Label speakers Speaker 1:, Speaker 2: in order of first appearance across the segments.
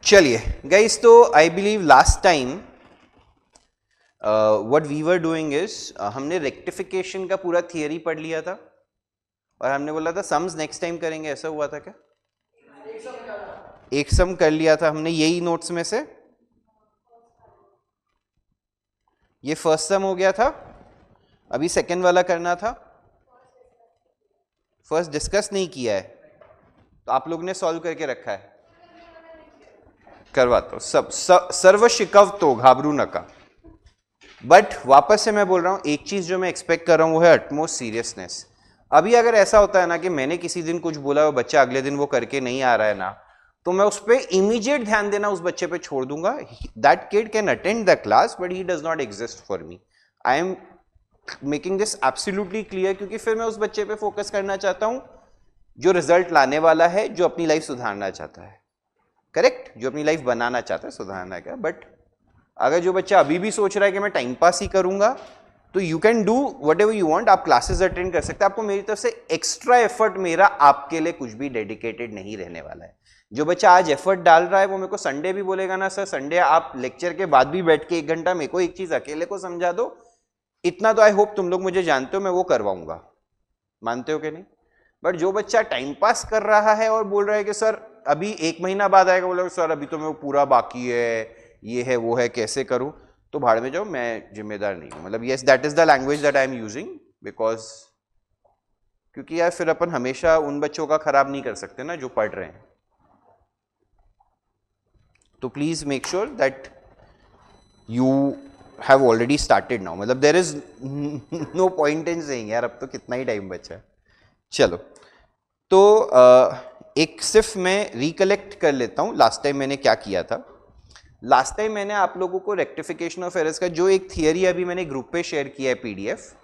Speaker 1: चलिए गाइस, तो I believe last time what we were doing is हमने rectification का पूरा थियरी पढ़ लिया था और हमने बोला था सम्स नेक्स्ट टाइम करेंगे, ऐसा हुआ था क्या? एक सम कर लिया था हमने यही नोट्स में से। ये फर्स्ट सम हो गया था, अभी सेकंड वाला करना था। फर्स्ट डिस्कस नहीं किया है तो आप लोग ने सॉल्व करके रखा है, करवाता हूं सब सर्व शिकव तो घाबरू नका। बट वापस से मैं बोल रहा हूं, एक चीज जो मैं एक्सपेक्ट कर रहा हूं वो है अटमोस्ट सीरियसनेस। अभी अगर ऐसा होता है ना कि मैंने किसी दिन कुछ बोला और बच्चा अगले दिन वो करके नहीं आ रहा है ना, तो मैं उस पर इमीडिएट ध्यान देना उस बच्चे पे छोड़ दूंगा। That kid can attend the class but he does not exist for me. I am making this absolutely clear, क्योंकि फिर मैं उस बच्चे पे फोकस करना चाहता हूं जो रिजल्ट लाने वाला है, जो अपनी लाइफ सुधारना चाहता है। करेक्ट, जो अपनी लाइफ बनाना चाहता है, सुधारना क्या। बट अगर जो बच्चा अभी भी सोच रहा है कि मैं टाइम पास ही करूंगा, तो you can do what ever you want. आप क्लासेस अटेंड कर सकते हैं, आपको मेरी तरफ से एक्स्ट्रा एफर्ट मेरा आपके लिए कुछ भी डेडिकेटेड नहीं रहने वाला है। जो बच्चा आज एफर्ट डाल रहा है वो मेरे को संडे भी बोलेगा ना सर संडे आप लेक्चर के बाद भी बैठ के 1 घंटा मेरे को एक चीज अकेले को समझा दो, इतना तो आई होप तुम लोग मुझे जानते हो, मैं वो करवाऊंगा। मानते हो कि नहीं? बट जो बच्चा टाइम पास कर रहा है और बोल रहा है कि सर अभी 1 महीना बाद आएगा, बोला सर अभी तो मैं पूरा बाकी है, ये है वो है, कैसे करूं, तो भाड़ में जाओ, मैं जिम्मेदार नहीं हूं। मतलब yes, that is the language that I am using, because क्योंकि यार फिर अपन हमेशा उन बच्चों का खराब नहीं कर सकते ना जो पढ़ रहे हैं। तो please make sure that you have already started now. मतलब there is no point in saying यार अब तो कितना ही टाइम बचा है। चलो, तो एक सिर्फ मैं रिकलेक्ट कर लेता हूं लास्ट टाइम मैंने क्या किया था। लास्ट टाइम मैंने आप लोगों को रेक्टिफिकेशन ऑफ एरर्स का जो एक थियरी अभी मैंने ग्रुप पे शेयर किया है पीडीएफ,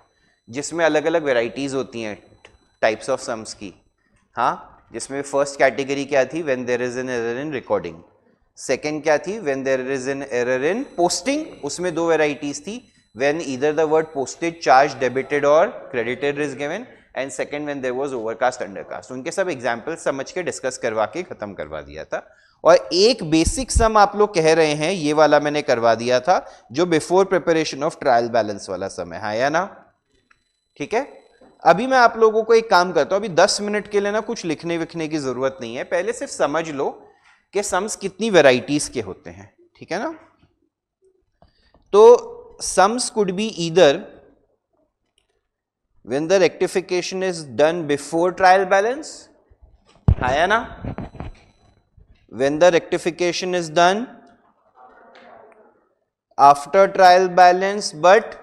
Speaker 1: जिसमें अलग अलग वेराइटीज होती हैं टाइप्स ऑफ सम्स की। हाँ, जिसमें फर्स्ट कैटेगरी क्या थी, when there is an error in recording. Second क्या थी, when there is an error in posting. उसमें 2 वेराइटीज थी, when either the word posted, charge, debited और credited is given, and second when there was overcast, undercast. उनके सब example समझ के discuss करवा के खत्म करवा दिया था। और एक बेसिक सम आप लोग कह रहे हैं ये वाला मैंने करवा दिया था, जो before preparation of trial balance वाला सम है। हाँ या ना? ठीक है। अभी मैं आप लोगों को एक काम करता हूं, अभी 10 मिनट के लिए ना कुछ लिखने विखने की जरूरत नहीं है, पहले सिर्फ समझ लो कि सम्स कितनी वेराइटीज के होते हैं। ठीक है ना? तो sums could be either when the rectification is done before trial balance, है ना? When the rectification is done after trial balance but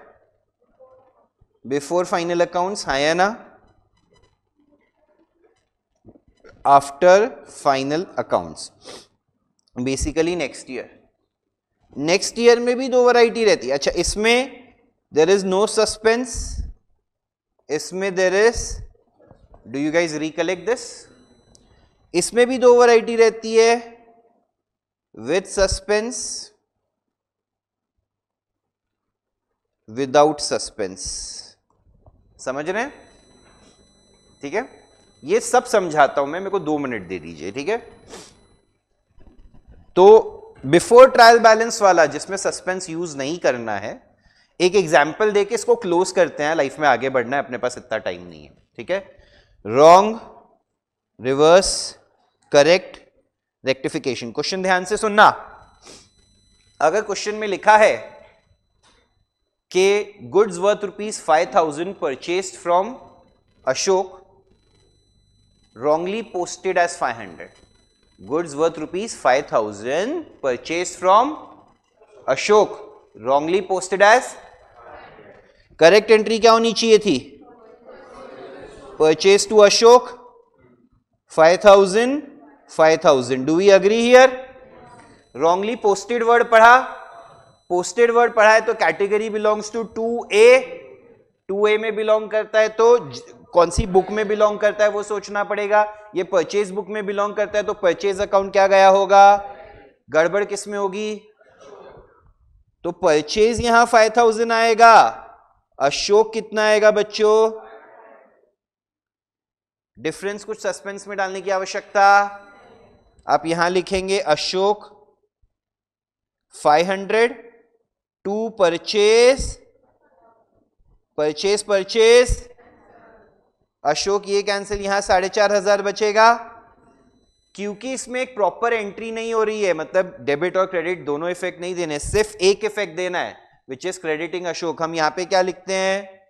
Speaker 1: before final accounts, है ना? After final accounts, basically next year। Next year में भी 2 variety रहती है। अच्छा, इसमें there is no suspense, इसमें there is, do you guys recollect this, इसमें भी 2 वैरायटी रहती है, विथ सस्पेंस, विदाउट सस्पेंस। समझ रहे हैं? ठीक है, ये सब समझाता हूं मैं, मेरे को 2 मिनट दे दीजिए। ठीक है, तो बिफोर ट्रायल बैलेंस वाला जिसमें सस्पेंस यूज नहीं करना है, एक एग्जाम्पल देके इसको क्लोज करते हैं, लाइफ में आगे बढ़ना है, अपने पास इतना टाइम नहीं है। ठीक है, wrong, reverse, correct, rectification. Question ध्यान से सुनना। अगर क्वेश्चन में लिखा है कि goods worth ₹5,000 purchased from Ashok, wrongly posted as 500. Goods worth ₹5,000 purchased from Ashok, wrongly posted as, correct entry क्या होनी चाहिए थी, purchase to Ashok 5,000। Do we agree here? Wrongly posted word पढ़ा, पोस्टेड वर्ड पढ़ा है तो category belongs to 2A, 2A में belong करता है तो कौन सी बुक में बिलोंग करता है वो सोचना पड़ेगा। ये परचेज बुक में बिलोंग करता है तो परचेज अकाउंट क्या गया होगा, गड़बड़ किस में होगी, तो परचेज यहां 5,000 आएगा, अशोक कितना आएगा बच्चों, डिफरेंस कुछ सस्पेंस में डालने की आवश्यकता, आप यहां लिखेंगे अशोक 500 टू परचेस अशोक, ये कैंसिल, यहां 4,500 बचेगा। क्योंकि इसमें एक प्रॉपर एंट्री नहीं हो रही है, मतलब डेबिट और क्रेडिट दोनों इफेक्ट नहीं देने, सिर्फ एक इफेक्ट देना है विच इज क्रेडिटिंग अशोक। हम यहां पे क्या लिखते हैं?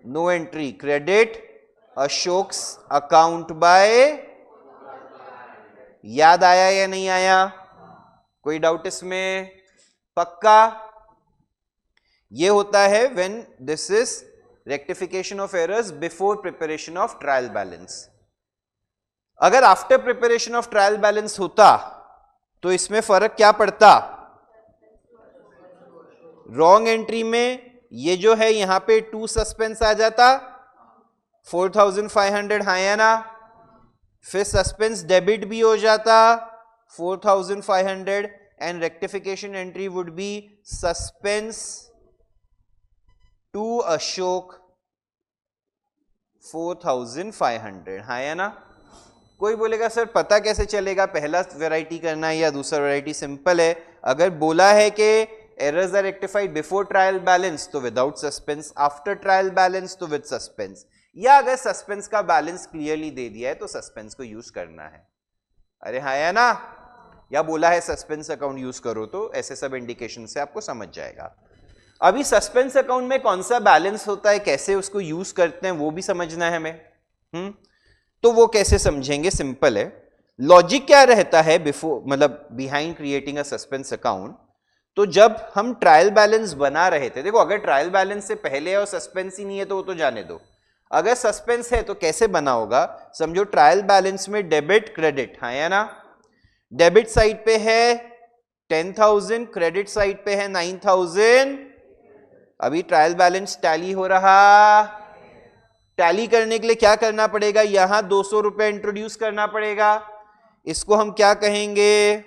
Speaker 1: No entry, credit Ashok's account by. याद आया या नहीं आया? कोई डाउट इसमें? पक्का? ये होता है when this is rectification of errors before preparation of trial balance. अगर after preparation of trial balance होता तो इसमें फर्क क्या पड़ता? रॉन्ग एंट्री में ये जो है यहां पे 2 सस्पेंस आ जाता, 4,500 हाँ या ना, फिर सस्पेंस डेबिट भी हो जाता 4,500 and rectification entry would be suspense to Ashok 4,500 हाँ या ना। कोई बोलेगा सर पता कैसे चलेगा पहला वैरायटी करना है या दूसरा वैरायटी? सिंपल है, अगर बोला है कि errors are rectified before trial balance तो without suspense, after trial balance तो विद सस्पेंस, या अगर सस्पेंस का बैलेंस क्लियरली दे दिया है तो सस्पेंस को यूज करना है। अरे हाँ या ना? या बोला है सस्पेंस अकाउंट यूज करो, तो ऐसे सब इंडिकेशन से आपको समझ जाएगा। अभी सस्पेंस अकाउंट में कौन सा बैलेंस होता है, कैसे उसको यूज करते हैं, वो भी समझना है हमें। तो वो कैसे समझेंगे? सिंपल है, लॉजिक क्या रहता है बिफोर, मतलब behind creating a suspense account. तो जब हम ट्रायल बैलेंस बना रहे थे, देखो अगर ट्रायल बैलेंस से पहले और सस्पेंस ही नहीं है तो वो तो जाने दो, अगर सस्पेंस है तो कैसे बना होगा? समझो ट्रायल बैलेंस में डेबिट क्रेडिट, हाँ या ना, डेबिट साइड पे है 10,000, क्रेडिट साइड पे है 9,000। अभी ट्रायल बैलेंस टैली हो रहा, टैली करने के लिए क्या करना पड़ेगा? यहां 200 रुपए इंट्रोड्यूस करना पड़ेगा, इसको हम क्या कहेंगे?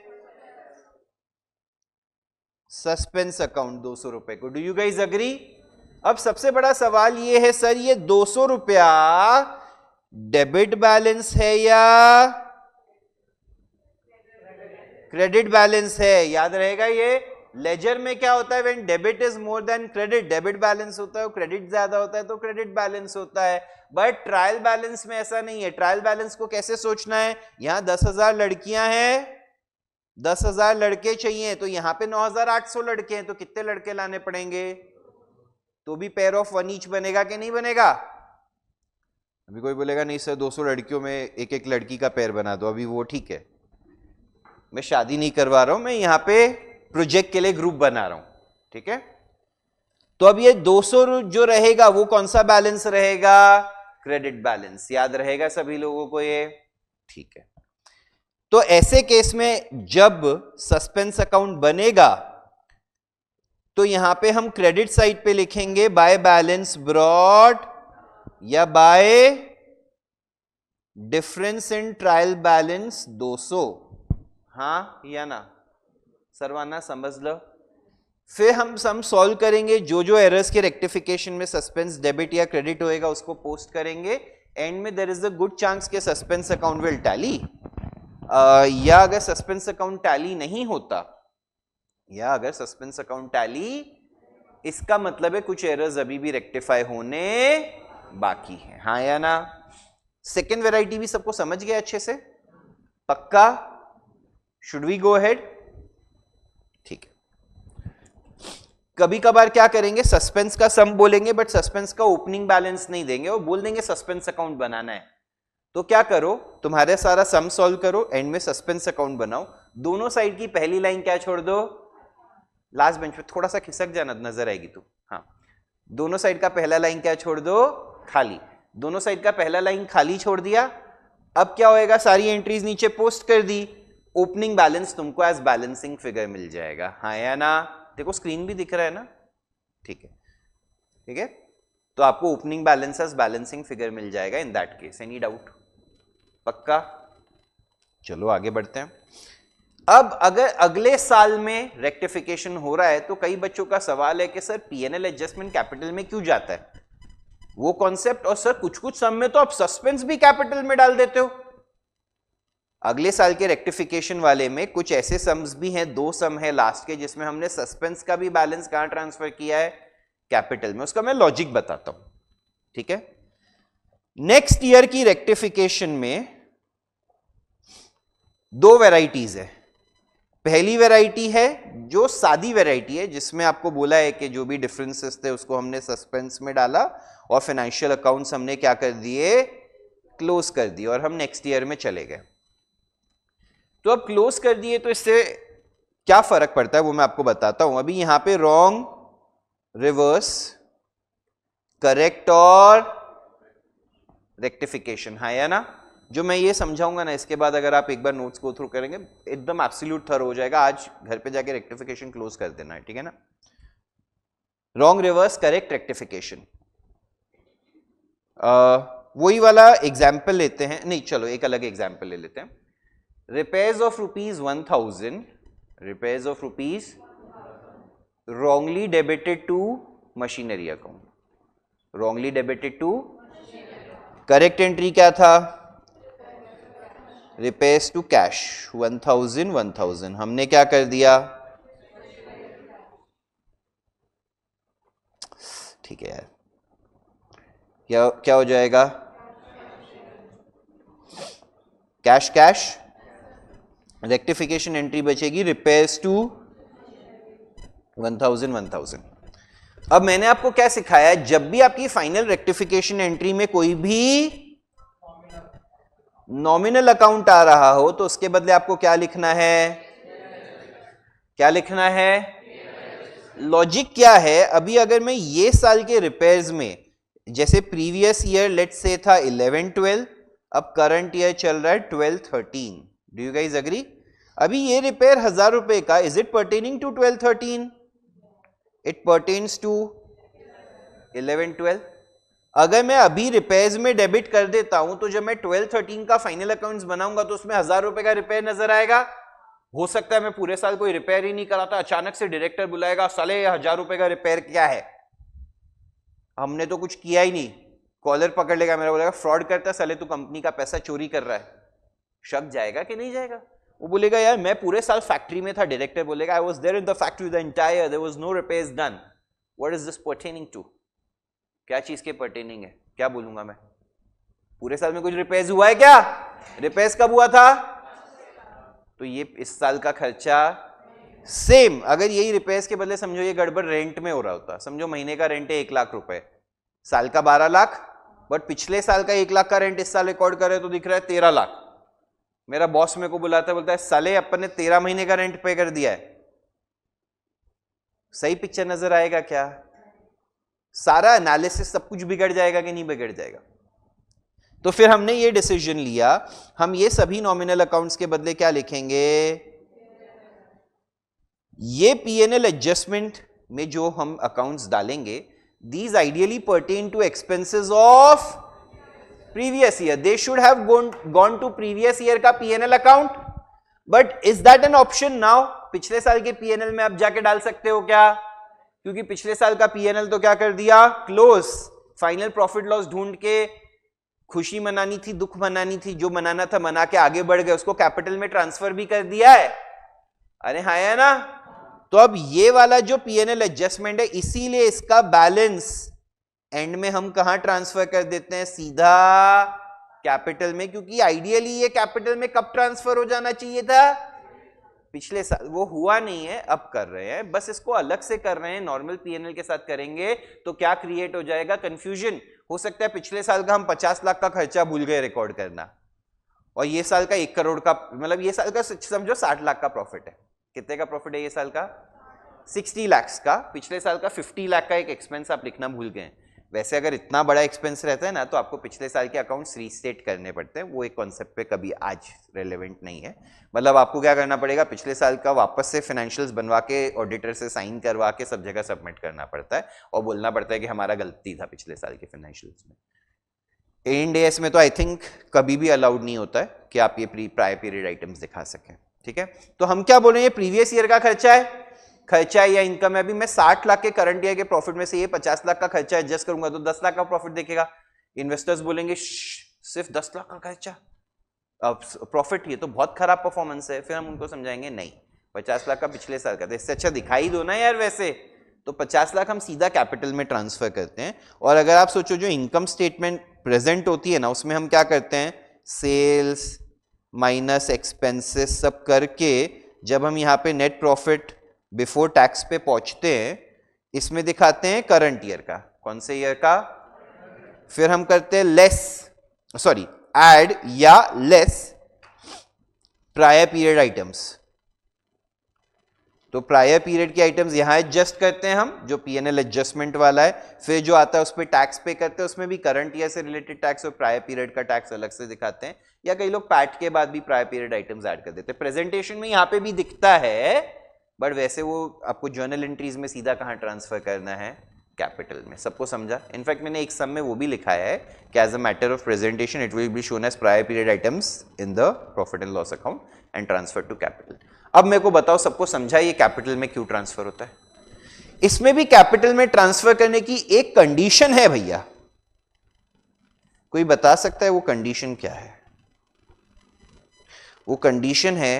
Speaker 1: सस्पेंस अकाउंट 200 रुपए को। Do you guys agree? अब सबसे बड़ा सवाल ये है सर ये 200 रुपया डेबिट बैलेंस है या क्रेडिट बैलेंस है? याद रहेगा ये लेजर में क्या होता है? When debit is more than credit, debit balance होता है, क्रेडिट ज्यादा होता है तो क्रेडिट बैलेंस होता है। बट ट्रायल बैलेंस में ऐसा नहीं है। ट्रायल बैलेंस को कैसे सोचना है? यहां 10,000 लड़कियां हैं, 10,000 लड़के चाहिए, तो यहां पे 9,800 लड़के हैं, तो कितने लड़के लाने पड़ेंगे? तो भी पेयर ऑफ 1 ईच बनेगा कि नहीं बनेगा? अभी कोई बोलेगा नहीं सर 200 लड़कियों में एक एक लड़की का पेयर बना दो, अभी वो ठीक है, मैं शादी नहीं करवा रहा हूं, मैं यहां पे प्रोजेक्ट के लिए ग्रुप बना रहा हूं, ठीक है। तो अब ये 200 जो रहेगा वो कौन सा बैलेंस रहेगा? Credit balance. याद रहेगा सभी लोगों को ये? ठीक है। तो ऐसे केस में जब सस्पेंस अकाउंट बनेगा तो यहां पे हम क्रेडिट साइड पे लिखेंगे बाय बैलेंस ब्रॉड या bye difference in trial balance 200, हाँ या ना? सरवाना समझ लो। फिर हम सम सॉल्व करेंगे, जो जो एरर्स के रेक्टिफिकेशन में सस्पेंस डेबिट या क्रेडिट होएगा उसको पोस्ट करेंगे। एंड में there is a good chance के सस्पेंस अकाउंट विल टैली, या अगर सस्पेंस अकाउंट टैली नहीं होता, या अगर सस्पेंस अकाउंट टैली, इसका मतलब है कुछ एरर्स अभी भी रेक्टिफाई होने बाकी है, हाँ या ना? सेकेंड वेराइटी भी सबको समझ गया अच्छे से? पक्का? Should we go ahead? ठीक है। कभी कभार क्या करेंगे, सस्पेंस का सम बोलेंगे बट सस्पेंस का ओपनिंग बैलेंस नहीं देंगे, वो बोल देंगे सस्पेंस अकाउंट बनाना है। तो क्या करो, तुम्हारे सारा सम सॉल्व करो, एंड में सस्पेंस अकाउंट बनाओ, दोनों साइड की पहली लाइन क्या छोड़ दो? लास्ट बेंच पे थोड़ा सा खिसक जाना, नजर आएगी तू, हाँ। दोनों साइड का पहला लाइन क्या छोड़ दो? खाली। दोनों साइड का पहला लाइन खाली छोड़ दिया। अब क्या होएगा? सारी एंट्रीज नीचे पोस्ट कर दी, ओपनिंग बैलेंस तुमको एज बैलेंसिंग फिगर मिल जाएगा, हाँ या ना? देखो स्क्रीन भी दिख रहा है ना? ठीक है, ठीक है। तो आपको opening balance as balancing figure मिल जाएगा in that case. Any doubt? पक्का? चलो आगे बढ़ते हैं। अब अगर अगले साल में रेक्टिफिकेशन हो रहा है तो कई बच्चों का सवाल है कि सर पीएनएल एडजस्टमेंट कैपिटल में क्यों जाता है? वो कॉन्सेप्ट, और सर कुछ कुछ सम में तो आप सस्पेंस भी कैपिटल में डाल देते हो। अगले साल के रेक्टिफिकेशन वाले में कुछ ऐसे सम्स भी हैं, 2 सम है लास्ट के, जिसमें हमने सस्पेंस का भी बैलेंस कहां ट्रांसफर किया है, कैपिटल में। उसका मैं लॉजिक बताता हूं, ठीक है। नेक्स्ट ईयर की रेक्टिफिकेशन में 2 वैरायटीज है। पहली वैरायटी है जो सादी वैरायटी है, जिसमें आपको बोला है कि जो भी डिफरेंसेस थे उसको हमने सस्पेंस में डाला और फाइनेंशियल अकाउंट्स हमने क्या कर दिए, क्लोज कर दिए, और हम नेक्स्ट ईयर में चले गए। तो अब क्लोज कर दिए तो इससे क्या फर्क पड़ता है वो मैं आपको बताता हूं। अभी यहां पे रॉन्ग, रिवर्स, करेक्ट और रेक्टिफिकेशन है या ना। जो मैं ये समझाऊंगा ना, इसके बाद अगर आप एक बार नोट्स गो थ्रू करेंगे एकदम एब्सोल्यूट थर हो जाएगा। आज घर पे जाके रेक्टिफिकेशन क्लोज कर देना है, ठीक है ना। Wrong, reverse, correct, rectification. वही वाला एग्जाम्पल लेते हैं, नहीं चलो एक अलग एग्जाम्पल ले लेते हैं। repairs of rupees 1000, repairs of rupees wrongly debited to machinery account, wrongly debited to, correct entry क्या था, repairs to cash 1000 हमने क्या कर दिया, ठीक है यार, क्या हो जाएगा, कैश कैश, रेक्टिफिकेशन एंट्री बचेगी रिपेयर्स टू 1000। अब मैंने आपको क्या सिखाया है, जब भी आपकी फाइनल रेक्टिफिकेशन एंट्री में कोई भी नॉमिनल अकाउंट आ रहा हो तो उसके बदले आपको क्या लिखना है, क्या लिखना है, लॉजिक क्या है। अभी अगर मैं ये साल के रिपेयर्स में, जैसे प्रीवियस ईयर लेट्स से था 11-12, अब करंट ईयर चल रहा है 12-13, डू यू गाइज अग्री। अभी ये रिपेयर 1000 रुपए का, is it pertaining to 12-13, it pertains to 11-12। अगर मैं अभी रिपेयर्स में डेबिट कर देता हूं तो जब मैं 12-13 का फाइनल अकाउंट्स बनाऊंगा तो उसमें 1000 रुपए का रिपेयर नजर आएगा। हो सकता है मैं पूरे साल कोई रिपेयर ही नहीं कराता, अचानक से डायरेक्टर बुलाएगा, साले 1000 रुपए का रिपेयर क्या है, हमने तो कुछ किया ही नहीं, कॉलर पकड़ लेगा मेरा, बोलेगा फ्रॉड करता है साले, तू कंपनी का पैसा चोरी कर रहा है। शक जाएगा कि नहीं जाएगा। वो बोलेगा यार मैं पूरे साल फैक्ट्री में था, डायरेक्टर बोलेगा I was there in the factory the entire, there was no repairs done, what is this pertaining to, क्या चीज के पर्टेनिंग है, क्या बोलूंगा मैं, पूरे साल में कुछ रिपेयर्स हुआ है क्या, रिपेयर्स कब हुआ था, तो ये इस साल का खर्चा सेम। अगर यही रिपेयर्स के बदले समझो ये गड़बड़ रेंट में हो रहा होता, समझो महीने का रेंट है 1 लाख रुपए, साल का 12 लाख, बट पिछले साल का 1 लाख का रेंट इस साल रिकॉर्ड करे तो दिख रहा है 13 लाख। मेरा बॉस मेरे को बुलाता है, बोलता है साले अपन ने 13 महीने का रेंट पे कर दिया है। सही पिक्चर नजर आएगा क्या, सारा एनालिसिस सब कुछ बिगड़ जाएगा कि नहीं बिगड़ जाएगा। तो फिर हमने ये डिसीजन लिया, हम ये सभी नॉमिनल अकाउंट्स के बदले क्या लिखेंगे, ये पीएनएल एडजस्टमेंट में जो हम अकाउंट्स डालेंगे, these ideally pertain to expenses of previous year, they should have gone to previous year का P&L account, but is that an option now, पिछले साल के P&L में आप जाके डाल सकते हो क्या, क्योंकि पिछले साल का P&L तो क्या कर दिया, क्लोज, फाइनल प्रॉफिट लॉस ढूंढ के खुशी मनानी थी, दुख मनानी थी, जो मनाना था मना के आगे बढ़ गए, उसको कैपिटल में ट्रांसफर भी कर दिया है, अरे हाँ है ना। तो अब ये वाला जो पीएनएल एडजस्टमेंट है, इसीलिए इसका बैलेंस एंड में हम कहां ट्रांसफर कर देते हैं, सीधा कैपिटल में, क्योंकि आइडियली ये कैपिटल में कब ट्रांसफर हो जाना चाहिए था, पिछले साल, वो हुआ नहीं है, अब कर रहे हैं, बस इसको अलग से कर रहे हैं, नॉर्मल पीएनएल के साथ करेंगे तो क्या क्रिएट हो जाएगा, कंफ्यूजन हो सकता है। पिछले साल का हम 50 लाख का खर्चा भूल गए रिकॉर्ड करना, और ये साल का 1 करोड़ का, मतलब ये साल का समझो 60 लाख का प्रॉफिट है। कितने का प्रॉफिट है ये साल का, 60 लाख का, पिछले साल का 50 लाख का एक एक्सपेंस आप लिखना भूल गए। वैसे अगर इतना बड़ा एक्सपेंस रहता है ना तो आपको पिछले साल के अकाउंट्स रीस्टेट करने पड़ते हैं, वो एक कॉन्सेप्ट पे कभी आज रेलेवेंट नहीं है। मतलब आपको क्या करना पड़ेगा, पिछले साल का वापस से फाइनेंशियल्स बनवा के ऑडिटर से साइन करवा के सब जगह सबमिट करना पड़ता है और बोलना पड़ता है कि हमारा गलती था पिछले साल के फाइनेंशियल्स में। इंड एएस में तो आई थिंक कभी भी अलाउड नहीं होता है कि आप ये प्रायर पीरियड आइटम्स दिखा सकें, ठीक है। तो हम क्या बोल रहे हैं, प्रीवियस ईयर का खर्चा है या इनकम है। अभी मैं 60 लाख के करंट ईयर के प्रॉफिट में से ये 50 लाख का खर्चा एडजस्ट करूंगा तो 10 लाख का प्रॉफिट देखेगा। इन्वेस्टर्स बोलेंगे सिर्फ 10 लाख का खर्चा, प्रॉफिट, ये तो बहुत खराब परफॉर्मेंस है, फिर हम उनको समझाएंगे नहीं 50 लाख का पिछले साल का था, इससे अच्छा दिखाई दो ना यार वैसे, तो 50 लाख हम सीधा कैपिटल में ट्रांसफर करते हैं। और अगर आप सोचो जो इनकम स्टेटमेंट प्रेजेंट होती है ना, उसमें हम क्या करते हैं, सेल्स माइनस एक्सपेंसेस सब करके जब हम यहाँ पे नेट प्रॉफिट बिफोर टैक्स पे पहुंचते हैं, इसमें दिखाते हैं करंट ईयर का, कौन से ईयर का, फिर हम करते हैं लेस, सॉरी ऐड या लेस प्रायर पीरियड आइटम्स। तो प्रायर पीरियड के आइटम्स यहां एडजस्ट करते हैं हम, जो पीएनएल एडजस्टमेंट वाला है, फिर जो आता है उस पर टैक्स पे करते हैं, उसमें भी करंट ईयर से रिलेटेड टैक्स और प्रायर पीरियड का टैक्स अलग से दिखाते हैं, या कई लोग पैट के बाद भी प्रायर पीरियड आइटम्स ऐड कर देते हैं। प्रेजेंटेशन में यहां पे भी दिखता है, बट वैसे वो आपको जर्नल एंट्रीज में सीधा कहां ट्रांसफर करना है, कैपिटल में। सबको समझा? इनफैक्ट मैंने एक सम में वो भी लिखा है कि as a matter of presentation it will be shown as prior period items in the profit and loss account and transfer to capital. अब मेरे को बताओ, सबको समझा ये कैपिटल में क्यों ट्रांसफर होता है? इसमें भी कैपिटल में ट्रांसफर करने की एक कंडीशन है भैया, कोई बता सकता है वो कंडीशन क्या है? वो कंडीशन है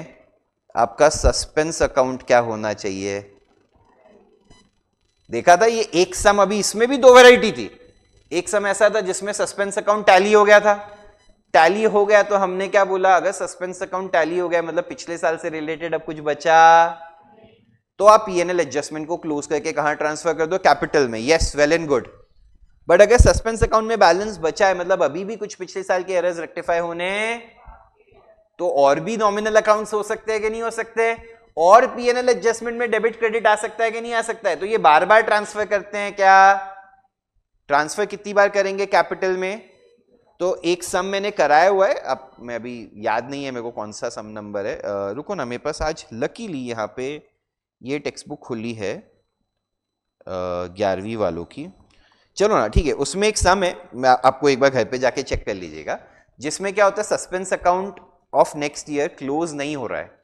Speaker 1: आपका सस्पेंस अकाउंट क्या होना चाहिए। देखा था ये एक सम, अभी इसमें भी दो वैरायटी थी। एक सम ऐसा था जिसमें सस्पेंस अकाउंट टैली हो गया था, टैली हो गया तो हमने क्या बोला, अगर सस्पेंस अकाउंट टैली हो गया मतलब पिछले साल से रिलेटेड अब कुछ बचा, तो आप पीएनएल एडजस्टमेंट को क्लोज करके कहां ट्रांसफर कर दो, कैपिटल में। Yes, well and good. But अगर सस्पेंस अकाउंट में बैलेंस बचा है, मतलब अभी भी कुछ पिछले साल के एरर्स रेक्टिफाई होने, तो और भी नॉमिनल अकाउंट्स हो सकते हैं कि नहीं हो सकते, और पीएनएल एडजस्टमेंट में डेबिट क्रेडिट आ सकता है कि नहीं आ सकता है। तो ये बार बार ट्रांसफर करते हैं क्या, ट्रांसफर कितनी बार करेंगे कैपिटल में? तो एक सम मैंने कराया हुआ है, अब मैं अभी याद नहीं है मेरे को कौन सा सम नंबर है, रुको ना, मेरे पास आज लकीली यहाँ पे ये टेक्स्ट बुक खुली है 11वीं वालों की, चलो ना ठीक है, उसमें एक सम है, मैं आपको एक बार घर पे जाके चेक कर लीजिएगा, जिसमें क्या होता है, suspense account of next year close नहीं हो रहा है,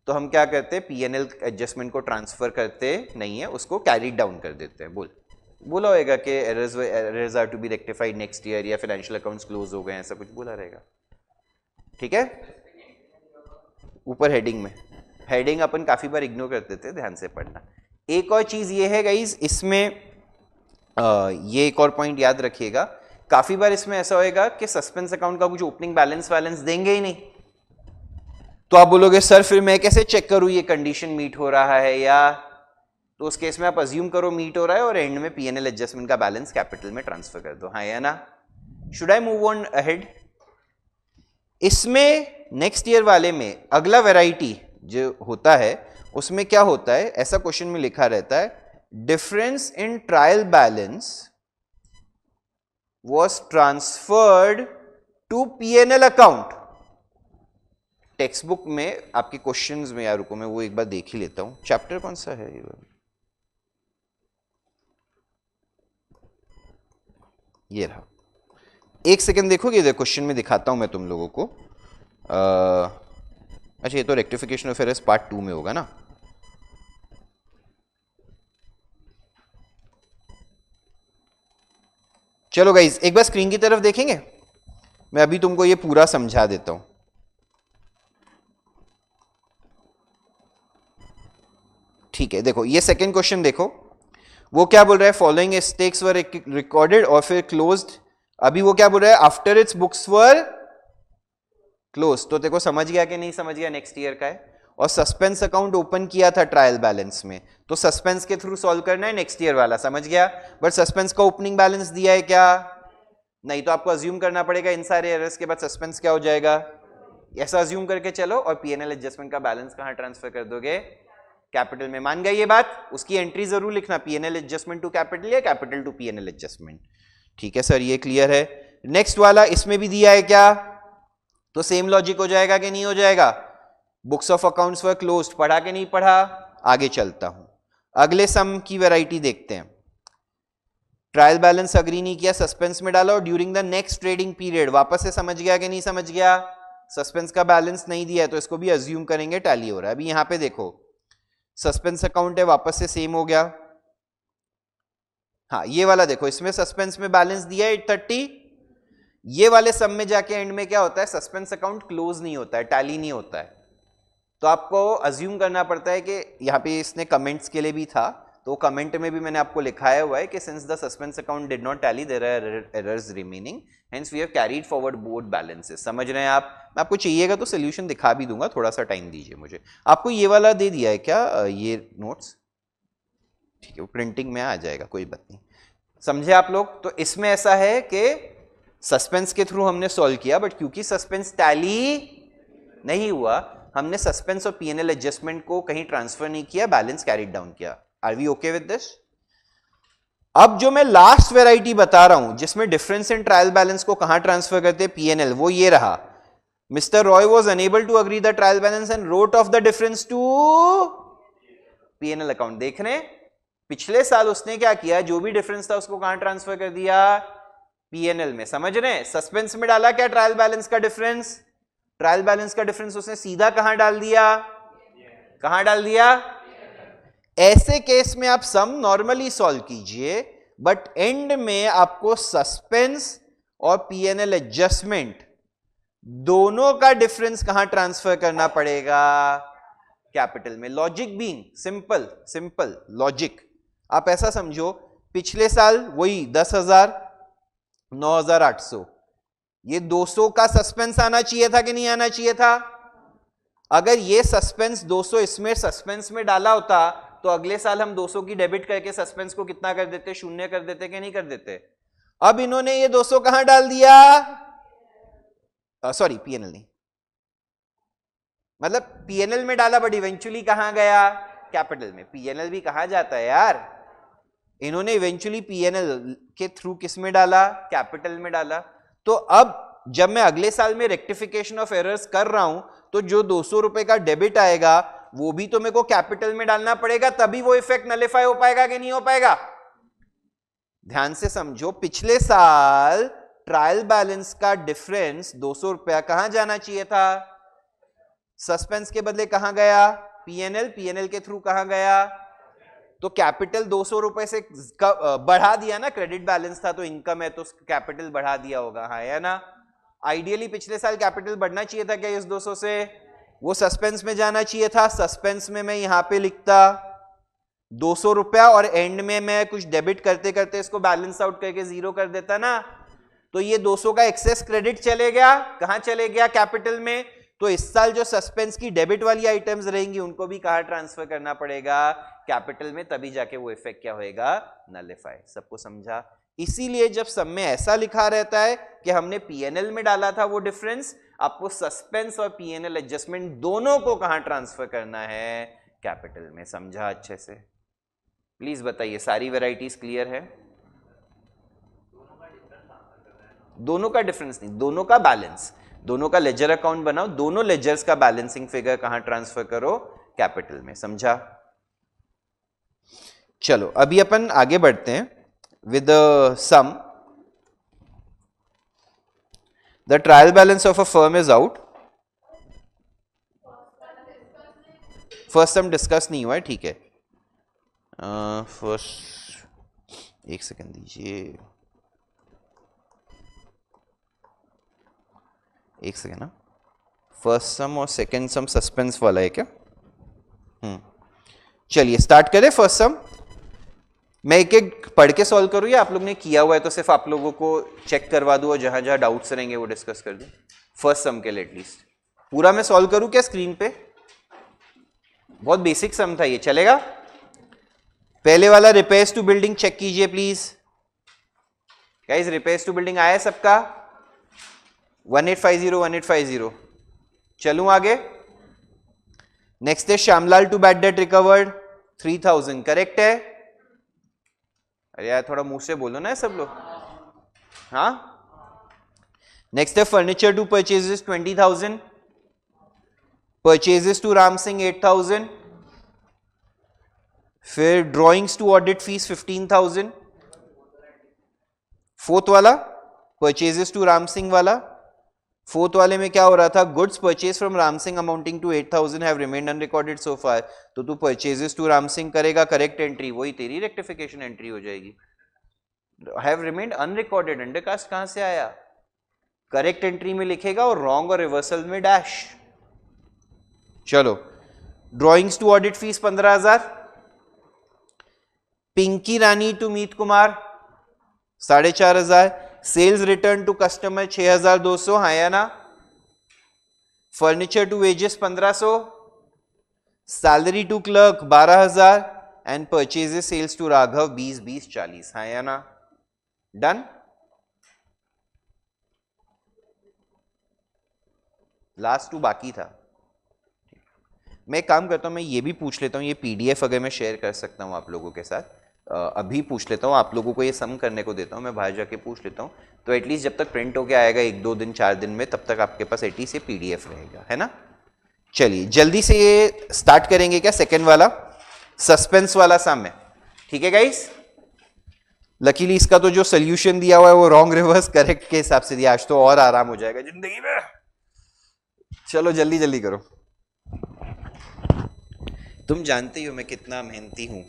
Speaker 1: तो हम क्या करते हैं, पीएनएल एडजस्टमेंट को ट्रांसफर करते नहीं है, उसको कैरी डाउन कर देते हैं। बोला होगा कि errors are to be rectified next year, या फाइनेंशियल अकाउंट्स क्लोज हो गए, ऐसा कुछ बोला रहेगा। ठीक है, ऊपर हेडिंग में, हेडिंग अपन काफी बार इग्नोर करते थे, ध्यान से पढ़ना। एक और चीज ये है गाइस, इसमें ये एक और पॉइंट याद रखिएगा, काफी बार इसमें ऐसा होएगा कि सस्पेंस अकाउंट का कुछ ओपनिंग बैलेंस देंगे ही नहीं, तो आप बोलोगे सर फिर मैं कैसे चेक करूं ये कंडीशन मीट हो रहा है, या तो उस केस में आप अज्यूम करो मीट हो रहा है और एंड में पीएनएल एडजस्टमेंट का बैलेंस कैपिटल में ट्रांसफर कर दो, हाँ या ना। Should I move on ahead? इसमें नेक्स्ट ईयर वाले में अगला वैरायटी जो होता है उसमें क्या होता है, ऐसा क्वेश्चन में लिखा रहता है, difference in trial balance was transferred to P&L account. Text book में आपके क्वेश्चंस में, यार रुको मैं वो एक बार देख ही लेता हूं, चैप्टर कौन सा है ये रहा, एक सेकंड देखोगे, इधर क्वेश्चन में दिखाता हूं मैं तुम लोगों को। अच्छा ये तो रेक्टिफिकेशन ऑफ एरर्स पार्ट 2 में होगा ना। चलो गाइज एक बार स्क्रीन की तरफ देखेंगे, मैं अभी तुमको ये पूरा समझा देता हूं। ठीक है, देखो ये सेकंड क्वेश्चन देखो, वो क्या बोल रहा है, फॉलोइंग स्टेक्स वर रिकॉर्डेड और फिर क्लोज्ड। अभी वो क्या बोल रहा है, after it's books were close. तो देखो समझ गया कि नहीं समझ गया, नेक्स्ट ईयर का है। और सस्पेंस अकाउंट ओपन किया था ट्रायल बैलेंस में, तो सस्पेंस के थ्रू सॉल्व करना है नेक्स्ट ईयर वाला, समझ गया। बट सस्पेंस का ओपनिंग बैलेंस दिया है क्या, नहीं, तो आपको अज्यूम करना पड़ेगा इन सारे एरर्स के बाद सस्पेंस क्या हो जाएगा, ऐसा अज्यूम करके चलो, और पीएनएल एडजस्टमेंट का बैलेंस कहां ट्रांसफर कर दोगे, कैपिटल में। मान गए ये बात? उसकी एंट्री जरूर लिखना, पीएनएल एडजस्टमेंट टू कैपिटल या कैपिटल टू पीएनएल एडजस्टमेंट। ठीक है सर, ये क्लियर है। नेक्स्ट वाला इसमें भी दिया है क्या, तो सेम लॉजिक हो जाएगा कि नहीं हो जाएगा, books of accounts were closed, पढ़ा कि नहीं पढ़ा, आगे चलता हूं। अगले सम की वैरायटी देखते हैं, ट्रायल बैलेंस अग्री नहीं किया, सस्पेंस में डाला और during the next trading period, वापस से समझ गया कि नहीं समझ गया, सस्पेंस का बैलेंस नहीं दिया है तो इसको भी अज्यूम करेंगे टैली हो रहा है। अभी यहां पे देखो सस्पेंस अकाउंट है, वापस से सेम हो गया, हाँ ये वाला देखो, इसमें सस्पेंस में बैलेंस दिया है 830, ये वाले सम में जाके एंड में क्या होता है, सस्पेंस अकाउंट क्लोज नहीं होता है, टैली नहीं होता है। तो आपको अज्यूम करना पड़ता है कि यहाँ पे इसने कमेंट्स के लिए भी था, तो कमेंट में भी मैंने आपको लिखाया हुआ है कि since the suspense account did not tally there are errors remaining, hence we have carried forward both balances. समझ रहे हैं आप? मैं आपको चाहिएगा तो सोल्यूशन दिखा भी दूंगा, थोड़ा सा टाइम दीजिए मुझे। आपको ये वाला दे दिया है क्या, ये नोट्स? ठीक है, वो प्रिंटिंग में आ जाएगा, कोई बात नहीं। समझे आप लोग? तो इसमें ऐसा है कि सस्पेंस के थ्रू हमने सॉल्व किया, बट क्योंकि सस्पेंस टैली नहीं हुआ, हमने सस्पेंस और पीएनएल एडजस्टमेंट को कहीं ट्रांसफर नहीं किया, बैलेंस कैरीड डाउन किया। Are we okay with this? अब जो मैं लास्ट वेराइटी बता रहा हूं जिसमें डिफरेंस इन ट्रायल बैलेंस को कहां ट्रांसफर करते हैं, पीएनएल, वो ये रहा। Mister Roy was unable to agree the trial balance and wrote off the difference to PNL account. देख रहे हैं, पिछले साल उसने क्या किया, जो भी डिफरेंस था उसको कहां ट्रांसफर कर दिया, पीएनएल में। समझ रहे हैं? सस्पेंस में डाला क्या ट्रायल बैलेंस का डिफरेंस, ट्रायल बैलेंस का डिफरेंस उसने सीधा कहां डाल दिया, कहां डाल दिया। ऐसे केस में आप सम नॉर्मली सॉल्व कीजिए, बट एंड में आपको सस्पेंस और पीएनएल एडजस्टमेंट दोनों का डिफरेंस कहां ट्रांसफर करना पड़ेगा, कैपिटल में। Logic being simple, simple logic. आप ऐसा समझो, पिछले साल वही 10,000, 9,800, ये 200 का सस्पेंस आना चाहिए था कि नहीं आना चाहिए था? अगर ये सस्पेंस 200 इसमें सस्पेंस में डाला होता तो अगले साल हम 200 की डेबिट करके सस्पेंस को कितना कर देते, शून्य कर देते कि नहीं कर देते? अब इन्होंने ये 200 कहां डाल दिया, सॉरी पीएनएल नहीं, मतलब पीएनएल में डाला, बट इवेंचुअली कहां गया, कैपिटल में। पीएनएल भी कहां जाता है यार, इन्होंने इवेंचुअली पीएनएल के थ्रू किस में डाला, कैपिटल में डाला। तो अब जब मैं अगले साल में रेक्टिफिकेशन ऑफ एरर्स कर रहा हूं, तो जो 200 रुपए का डेबिट आएगा वो भी तो मेरे को कैपिटल में डालना पड़ेगा, तभी वो इफेक्ट नलिफाई हो पाएगा कि नहीं हो पाएगा। ध्यान से समझो, पिछले साल ट्रायल बैलेंस का डिफरेंस 200 रुपया कहां जाना चाहिए था, सस्पेंस के बदले कहां गया, पीएनएल, पीएनएल के थ्रू कहां गया, तो कैपिटल 200 रुपए से बढ़ा दिया ना, क्रेडिट बैलेंस था तो इनकम है तो कैपिटल बढ़ा दिया होगा, हाँ है ना। आइडियली पिछले साल कैपिटल बढ़ना चाहिए था क्या इस 200 से, वो सस्पेंस में जाना चाहिए था। सस्पेंस में मैं यहां पे लिखता 200 रुपया और एंड में मैं कुछ डेबिट करते करते इसको बैलेंस आउट करके जीरो कर देता ना, तो ये 200 का एक्सेस क्रेडिट चले गया, कहां चले गया, कैपिटल में। तो इस साल जो सस्पेंस की डेबिट वाली आइटम्स रहेंगी उनको भी कहां ट्रांसफर करना पड़ेगा, कैपिटल में, तभी जाके वो इफेक्ट क्या होएगा, नलिफाई। सबको समझा? इसीलिए जब सब में ऐसा लिखा रहता है कि हमने पीएनएल में डाला था वो डिफरेंस, आपको सस्पेंस और पीएनएल एडजस्टमेंट दोनों को कहां ट्रांसफर करना है, कैपिटल में। समझा अच्छे से? प्लीज बताइए, सारी वेराइटीज क्लियर है? दोनों का डिफरेंस नहीं, दोनों का बैलेंस, दोनों का लेजर अकाउंट बनाओ, दोनों लेजर्स का बैलेंसिंग फिगर कहां ट्रांसफर करो, कैपिटल में। समझा? चलो अभी अपन आगे बढ़ते हैं with sum. The trial balance of a firm is out. First sum discuss नहीं हुआ है, ठीक है। फर्स्ट एक सेकंड दीजिए, एक सेकेंड ना। फर्स्ट सम और सेकेंड सम सस्पेंस वाला है क्या? चलिए स्टार्ट करें फर्स्ट सम। मैं एक एक पढ़ के सॉल्व करूं या आप लोग ने किया हुआ है तो सिर्फ आप लोगों को चेक करवा दूं और जहां जहां डाउट्स रहेंगे वो डिस्कस कर दूं? फर्स्ट सम के लिए एटलीस्ट पूरा मैं सॉल्व करूं क्या स्क्रीन पे? बहुत बेसिक सम था ये, चलेगा? पहले वाला रिपेयर्स टू बिल्डिंग चेक कीजिए please guys. Repairs to building आया सबका? 1850 1850। चलूं आगे। नेक्स्ट है Shyamlal to bad debt recovered 3000, correct है? अरे यार थोड़ा मुंह से बोलो ना सब लोग, हाँ। नेक्स्ट है furniture to purchases 20,000, purchases to Ram Singh 8,000, फिर drawings to audit fees 15,000। Fourth वाला परचेजेस टू राम सिंह वाला, फोर्थ वाले में क्या हो रहा था, goods purchase from Ram Singh amounting to 8,000 have remained unrecorded so far. तो to purchases to Ram Singh करेगा, करेक्ट एंट्री, वही तेरी रेक्टिफिकेशन एंट्री हो जाएगी। हैव रिमेन्ड अनरिकॉर्डेड, अंडरकास्ट कहां से आया? करेक्ट एंट्री में लिखेगा और रॉन्ग और रिवर्सल में डैश। चलो, drawings to audit fees 15,000, Pinki Rani to Meet Kumar 4,500, sales return to customer 6,200, हाँ या ना। Furniture to wages 1,500, salary to clerk 12,000 and purchases sales to Raghav 20, 40, हाँ या ना। डन। लास्ट टू बाकी था। मैं एक काम करता हूं, मैं ये भी पूछ लेता हूं, ये पीडीएफ अगर मैं शेयर कर सकता हूं आप लोगों के साथ, अभी पूछ लेता हूं, आप लोगों को ये सम करने को देता हूं, मैं बाहर जाके पूछ लेता हूं, तो एटलीस्ट जब तक प्रिंट होके आएगा 1-2 दिन 4 दिन में, तब तक आपके पास एटलीस्ट ये पीडीएफ रहेगा, है ना। चलिए जल्दी से ये स्टार्ट करेंगे क्या, सेकेंड वाला सस्पेंस वाला सम है, ठीक है गाइस। लकीली इसका तो जो सोल्यूशन दिया हुआ है वो रॉन्ग रिवर्स करेक्ट के हिसाब से दिया, आज तो और आराम हो जाएगा जिंदगी में। चलो जल्दी जल्दी करो, तुम जानते हो मैं कितना मेहनती हूं।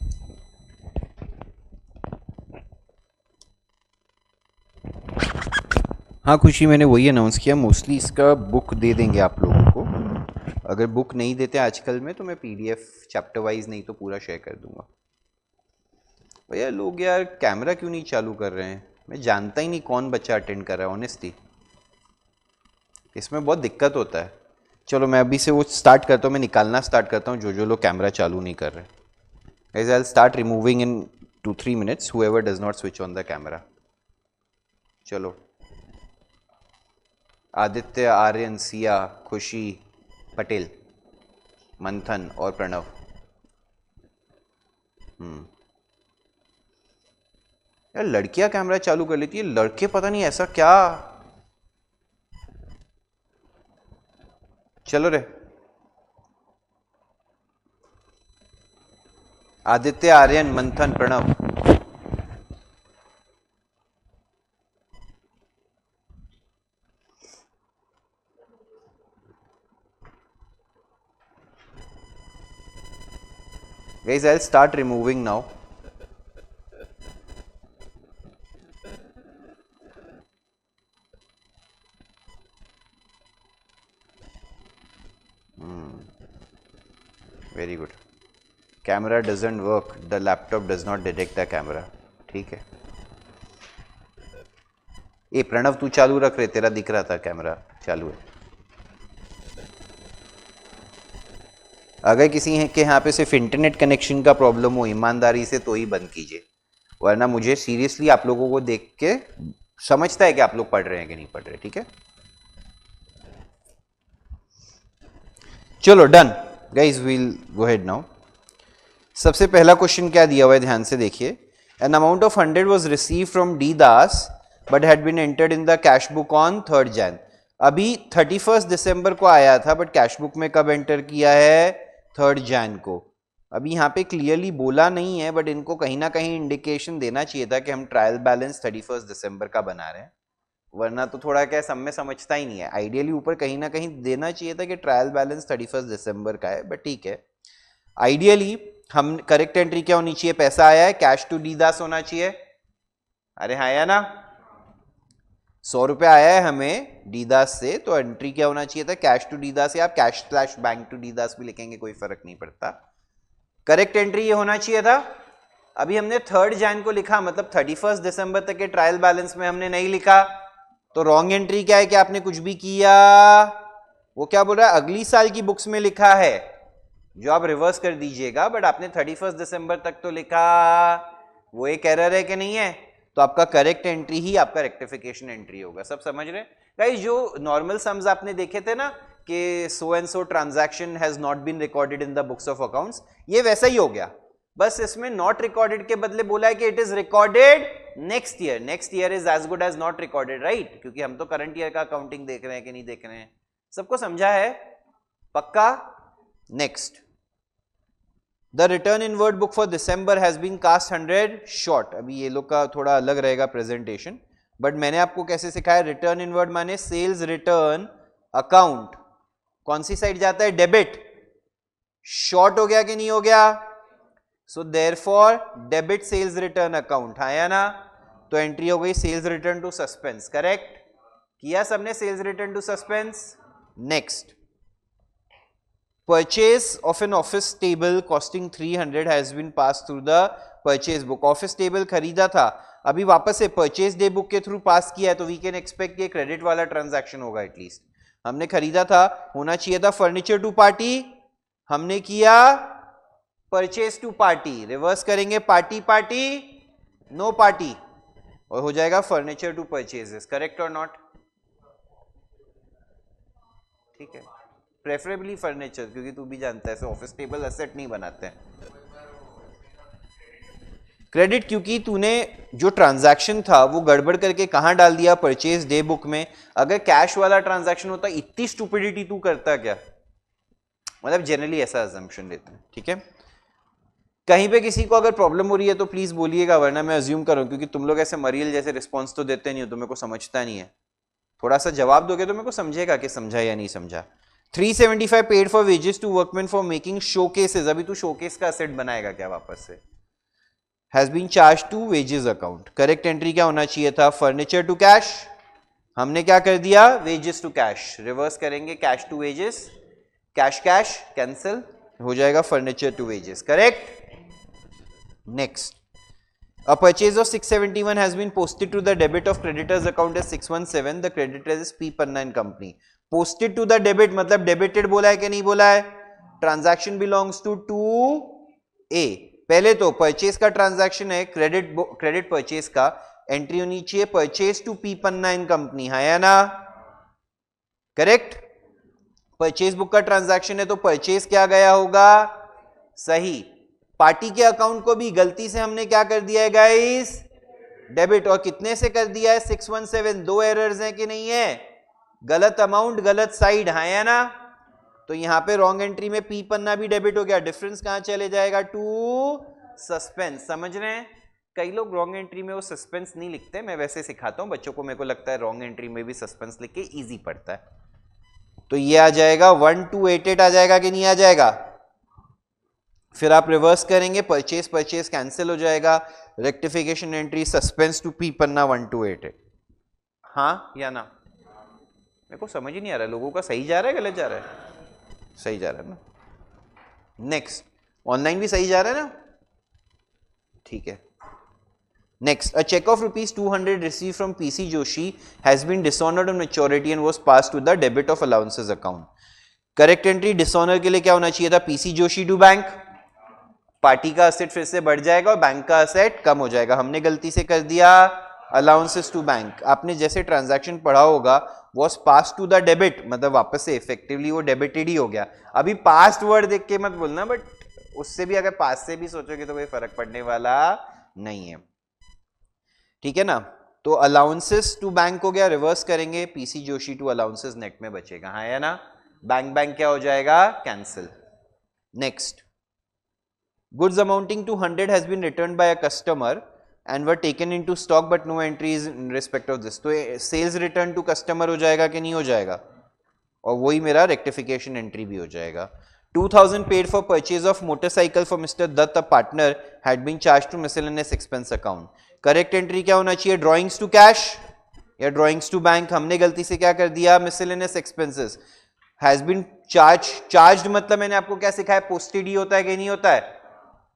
Speaker 1: हाँ खुशी, मैंने वही अनाउंस किया, मोस्टली इसका बुक दे देंगे आप लोगों को। अगर बुक नहीं देते आजकल में तो मैं पीडीएफ चैप्टर वाइज नहीं तो पूरा शेयर कर दूंगा। भैया लोग यार कैमरा क्यों नहीं चालू कर रहे हैं, मैं जानता ही नहीं कौन बच्चा अटेंड कर रहा है, ऑनेस्टली इसमें बहुत दिक्कत होता है। चलो मैं अभी से वो स्टार्ट करता हूँ, मैं निकालना स्टार्ट करता हूँ जो लोग कैमरा चालू नहीं कर रहे। Guys I will start removing in 2-3 minutes whoever does not switch on the camera. चलो, आदित्य, आर्यन, सिया, खुशी, पटेल, मंथन और प्रणव। यार लड़कियां कैमरा चालू कर लेती है, लड़के पता नहीं ऐसा क्या। चलो रे, आदित्य, आर्यन, मंथन, Pranav. Guys, I'll start removing now. Very good. Camera doesn't work. The laptop does not detect the camera. ठीक है। ए प्रणव तू चालू रख रहे, तेरा दिख रहा था कैमरा चालू है। अगर किसी के यहाँ पे सिर्फ इंटरनेट कनेक्शन का प्रॉब्लम हो ईमानदारी से तो ही बंद कीजिए, वरना मुझे सीरियसली आप लोगों को देख के समझता है कि आप लोग पढ़ रहे हैं कि नहीं पढ़ रहे, ठीक है। चलो done guys, we'll go ahead now. सबसे पहला क्वेश्चन क्या दिया हुआ है, ध्यान से देखिए। An amount of 100 was receive from D Das but had been entered in the cash book on 3rd Jan। अभी 31 दिसंबर को आया था, बट कैश बुक में कब एंटर किया है, 3rd Jan को। अभी यहाँ पे क्लियरली बोला नहीं है, बट इनको कहीं ना कहीं इंडिकेशन देना चाहिए था कि हम ट्रायल बैलेंस 31 दिसंबर का बना रहे हैं, वरना तो थोड़ा क्या सब में समझता ही नहीं है। आइडियली ऊपर कहीं ना कहीं देना चाहिए था कि ट्रायल बैलेंस 31 दिसंबर का है, बट ठीक है। आइडियली हम करेक्ट एंट्री क्या होनी चाहिए, पैसा आया है, कैश टू डी दास होना चाहिए। अरे हाँ या ना, 100 रुपया आया है हमें डी दास से, तो एंट्री क्या होना चाहिए था, कैश टू डी दास, या आप cash slash bank to D Das भी लिखेंगे, कोई फर्क नहीं पड़ता। करेक्ट एंट्री ये होना चाहिए था। अभी हमने 3rd Jan को लिखा, मतलब 31 दिसंबर तक के ट्रायल बैलेंस में हमने नहीं लिखा, तो रॉन्ग एंट्री क्या है कि आपने कुछ भी किया, वो क्या बोल रहा है, अगली साल की बुक्स में लिखा है जो आप रिवर्स कर दीजिएगा, बट आपने 31 दिसंबर तक तो लिखा, वो एक एरर है कि नहीं है, तो आपका करेक्ट एंट्री ही आपका रेक्टिफिकेशन एंट्री होगा। सब समझ रहे गाइस। जो नॉर्मल सम्स आपने देखे थे ना कि so and so transaction has not been recorded in the books of accounts, ये वैसा ही हो गया, बस इसमें नॉट रिकॉर्डेड के बदले बोला है कि it is recorded next year. Next year is as good as not recorded, right, क्योंकि हम तो करंट ईयर का अकाउंटिंग देख रहे हैं कि नहीं देख रहे हैं। सबको समझा है पक्का। Next, the return inward book for December has been cast 100 short. अभी ये लोग का थोड़ा अलग रहेगा प्रेजेंटेशन, बट मैंने आपको कैसे सिखाया, रिटर्न इनवर्ड माने सेल्स रिटर्न अकाउंट कौन सी साइड जाता है, डेबिट। शॉर्ट हो गया कि नहीं हो गया, so therefore debit sales return account, हाँ या ना, तो एंट्री हो गई sales return to suspense, correct. किया सबने sales return to suspense. Next, purchase of an office table costing 300 has been passed through the purchase book. Office table खरीदा था, अभी वापस से परचेज डे बुक के थ्रू पास किया है, तो वी कैन एक्सपेक्ट कि क्रेडिट वाला ट्रांजैक्शन होगा। एटलीस्ट हमने खरीदा था, होना चाहिए था फर्नीचर टू पार्टी, हमने किया परचेज टू पार्टी। रिवर्स करेंगे, पार्टी पार्टी नो पार्टी, और हो जाएगा फर्नीचर टू परचेजेस। करेक्ट और नॉट? ठीक है, प्रेफरेबली फर्नीचर, क्योंकि तू भी जानता है ऑफिस टेबल एसेट नहीं बनाते हैं। क्रेडिट, क्योंकि तूने जो ट्रांजैक्शन था वो गड़बड़ करके कहां डाल दिया? परचेज डे बुक में। अगर कैश वाला ट्रांजैक्शन होता, इतनी स्टूपिडिटी तू करता क्या? मतलब जनरली ऐसा अजम्पशन लेते हैं। ठीक है, कहीं पे किसी को अगर प्रॉब्लम हो रही है तो प्लीज बोलिएगा, वरना मैं अज्यूम करूं, क्योंकि तुम लोग ऐसे मरियल जैसे रिस्पॉन्स तो देते नहीं हो, तो मेरे को समझता नहीं है। थोड़ा सा जवाब दोगे तो मेरे को समझेगा कि समझा या नहीं समझा। 375 paid for wages to workman for making showcases. अभी तू शोकेस का असेट बनाएगा क्या वापस से? Has been charge to wages account. Correct entry क्या होना चाहिए था? फर्नीचर टू कैश, हमने क्या कर दिया? Wages to cash. रिवर्स करेंगे, cash to wages, cash cash cancel, हो जाएगा furniture to wages. Correct. Next, a purchase of 671 has been posted to the debit of creditors account as 617, the creditor is P Panna and Company. Posted to the debit मतलब debited बोला है कि नहीं बोला है? Transaction belongs to 2A। पहले तो purchase का ट्रांजैक्शन है, क्रेडिट परचेज का, एंट्री होनी चाहिए purchase to P Panna and company, है या ना? करेक्ट। परचेज बुक का ट्रांजैक्शन है तो परचेज क्या गया होगा? सही। पार्टी के अकाउंट को भी गलती से हमने क्या कर दिया है गाइस? डेबिट। और कितने से कर दिया है? 617। दो एरर्स हैं कि नहीं है? गलत अमाउंट गलत साइड, है या ना? तो यहां पे रॉन्ग एंट्री में पी पन्ना भी डेबिट हो गया, डिफरेंस कहां चले जाएगा? To suspense. समझ रहे हैं? कई लोग रॉन्ग एंट्री में वो सस्पेंस नहीं लिखते, मैं वैसे सिखाता हूं बच्चों को, मेरे को लगता है रॉन्ग एंट्री में भी सस्पेंस लिख के इजी पड़ता है। तो ये आ जाएगा 1288 आ जाएगा कि नहीं आ जाएगा? फिर आप रिवर्स करेंगे, परचेज परचेज कैंसिल हो जाएगा, rectification entry suspense to P Panna 1288। हाँ या ना? मेरे को समझ ही नहीं आ रहा है, लोगों का सही जा रहा है गलत जा रहा है? सही जा रहा है ना? नेक्स्ट, ऑनलाइन भी सही जा रहा है ना? ठीक है। Next, a check of rupees 200 received from PC Joshi has been dishonored on maturity and was passed to the debit of allowances account. Correct entry dishonour के लिए क्या होना चाहिए था? PC Joshi to bank. Party का असेट फिर से बढ़ जाएगा और बैंक का असेट कम हो जाएगा। हमने गलती से कर दिया अलाउंसेस टू बैंक। आपने जैसे ट्रांजैक्शन पढ़ा होगा, was pass to the debit, मतलब वापस से इफेक्टिवली वो डेबिटेड ही हो गया। अभी पास्ट वर्ड देख के मत बोलना, बट उससे भी अगर पास से भी सोचोगे तो कोई फर्क पड़ने वाला नहीं है। ठीक है ना? तो अलाउंसेस टू बैंक हो गया, रिवर्स करेंगे, PC Joshi to allowances net में बचेगा, हाँ या ना? बैंक बैंक क्या हो जाएगा? Cancel. Next, goods amounting to 100 has been returned by a customer and were taken into stock but no entries in respect of this. तो सेल्स रिटर्न टू कस्टमर हो जाएगा कि नहीं हो जाएगा? और वही मेरा रेक्टिफिकेशन एंट्री भी हो जाएगा। 2000 paid for purchase of motorcycle for Mr. Dutt, a partner, had been charged to miscellaneous expense account. Correct entry क्या होना चाहिए? ड्रॉइंग्स टू कैश या ड्रॉइंग्स टू बैंक। हमने गलती से क्या कर दिया? Miscellaneous expenses has been charged मतलब मैंने आपको क्या सिखाया? पोस्टेड ही होता है कि नहीं होता है?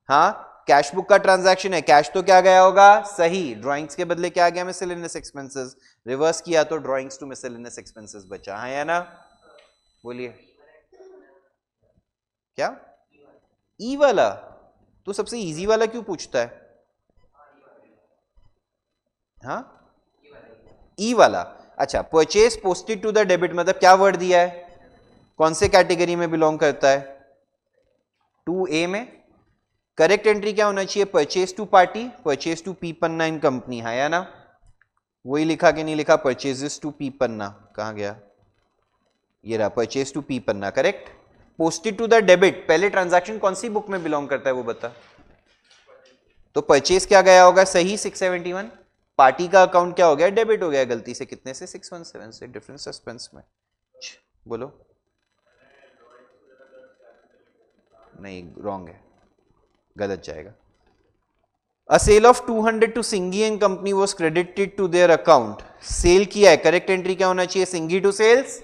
Speaker 1: हाँ, कैश बुक का ट्रांजैक्शन है, कैश तो क्या गया होगा? सही। ड्रॉइंग्स के बदले क्या आ गया? Miscellaneous expenses. रिवर्स किया तो ड्रॉइंग्स टू मिसलेनियस एक्सपेंसेस बचा, है या ना? बोलिए क्या? ई वाला? तो सबसे इजी वाला क्यों पूछता है? हाँ, ई वाला। अच्छा, purchase posted to the debit मतलब क्या वर्ड दिया है? कौन से कैटेगरी में बिलोंग करता है? 2A में। करेक्ट एंट्री क्या होना चाहिए? Purchase to party, purchase to P Panna and company, है या ना? वही लिखा कि नहीं लिखा? परचेजेस टू पी पन्ना, कहां गया? ये रहा, purchase to P Panna. Correct. Posted to the debit, पहले ट्रांजैक्शन कौन सी बुक में बिलोंग करता है वो बता। तो परचेज क्या गया होगा? सही, 671। पार्टी का अकाउंट क्या हो गया? डेबिट हो गया गलती से, कितने से? 617 से। डिफरेंट सस्पेंस में। बोलो। नहीं, रॉन्ग है, गलत जाएगा। A sale of 200 to Singhi and company was credited to their account. Sale किया है, करेक्ट एंट्री क्या होना चाहिए? Singhi to sales.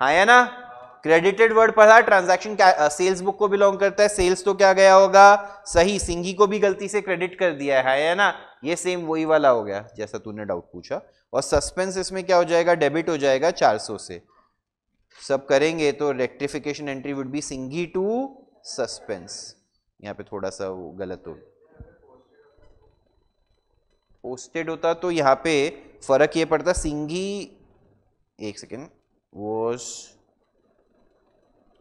Speaker 1: हाँ है ना? क्रेडिटेड वर्ड पढ़ा, ट्रांजैक्शन सेल्स बुक को बिलोंग करता है, सेल्स तो क्या गया होगा? सही. सिंगी को भी गलती से क्रेडिट कर दिया है ना? ये सेम वही वाला हो गया जैसा तूने डाउट पूछा. और सस्पेंस इसमें क्या हो जाएगा? डेबिट हो जाएगा 400 से. सब करेंगे तो rectification entry would be Singhi to suspense. यहाँ पे थोड़ा सा वो गलत हो, पोस्टेड होता तो यहाँ पे फर्क ये पड़ता. सिंगी, एक सेकेंड, वो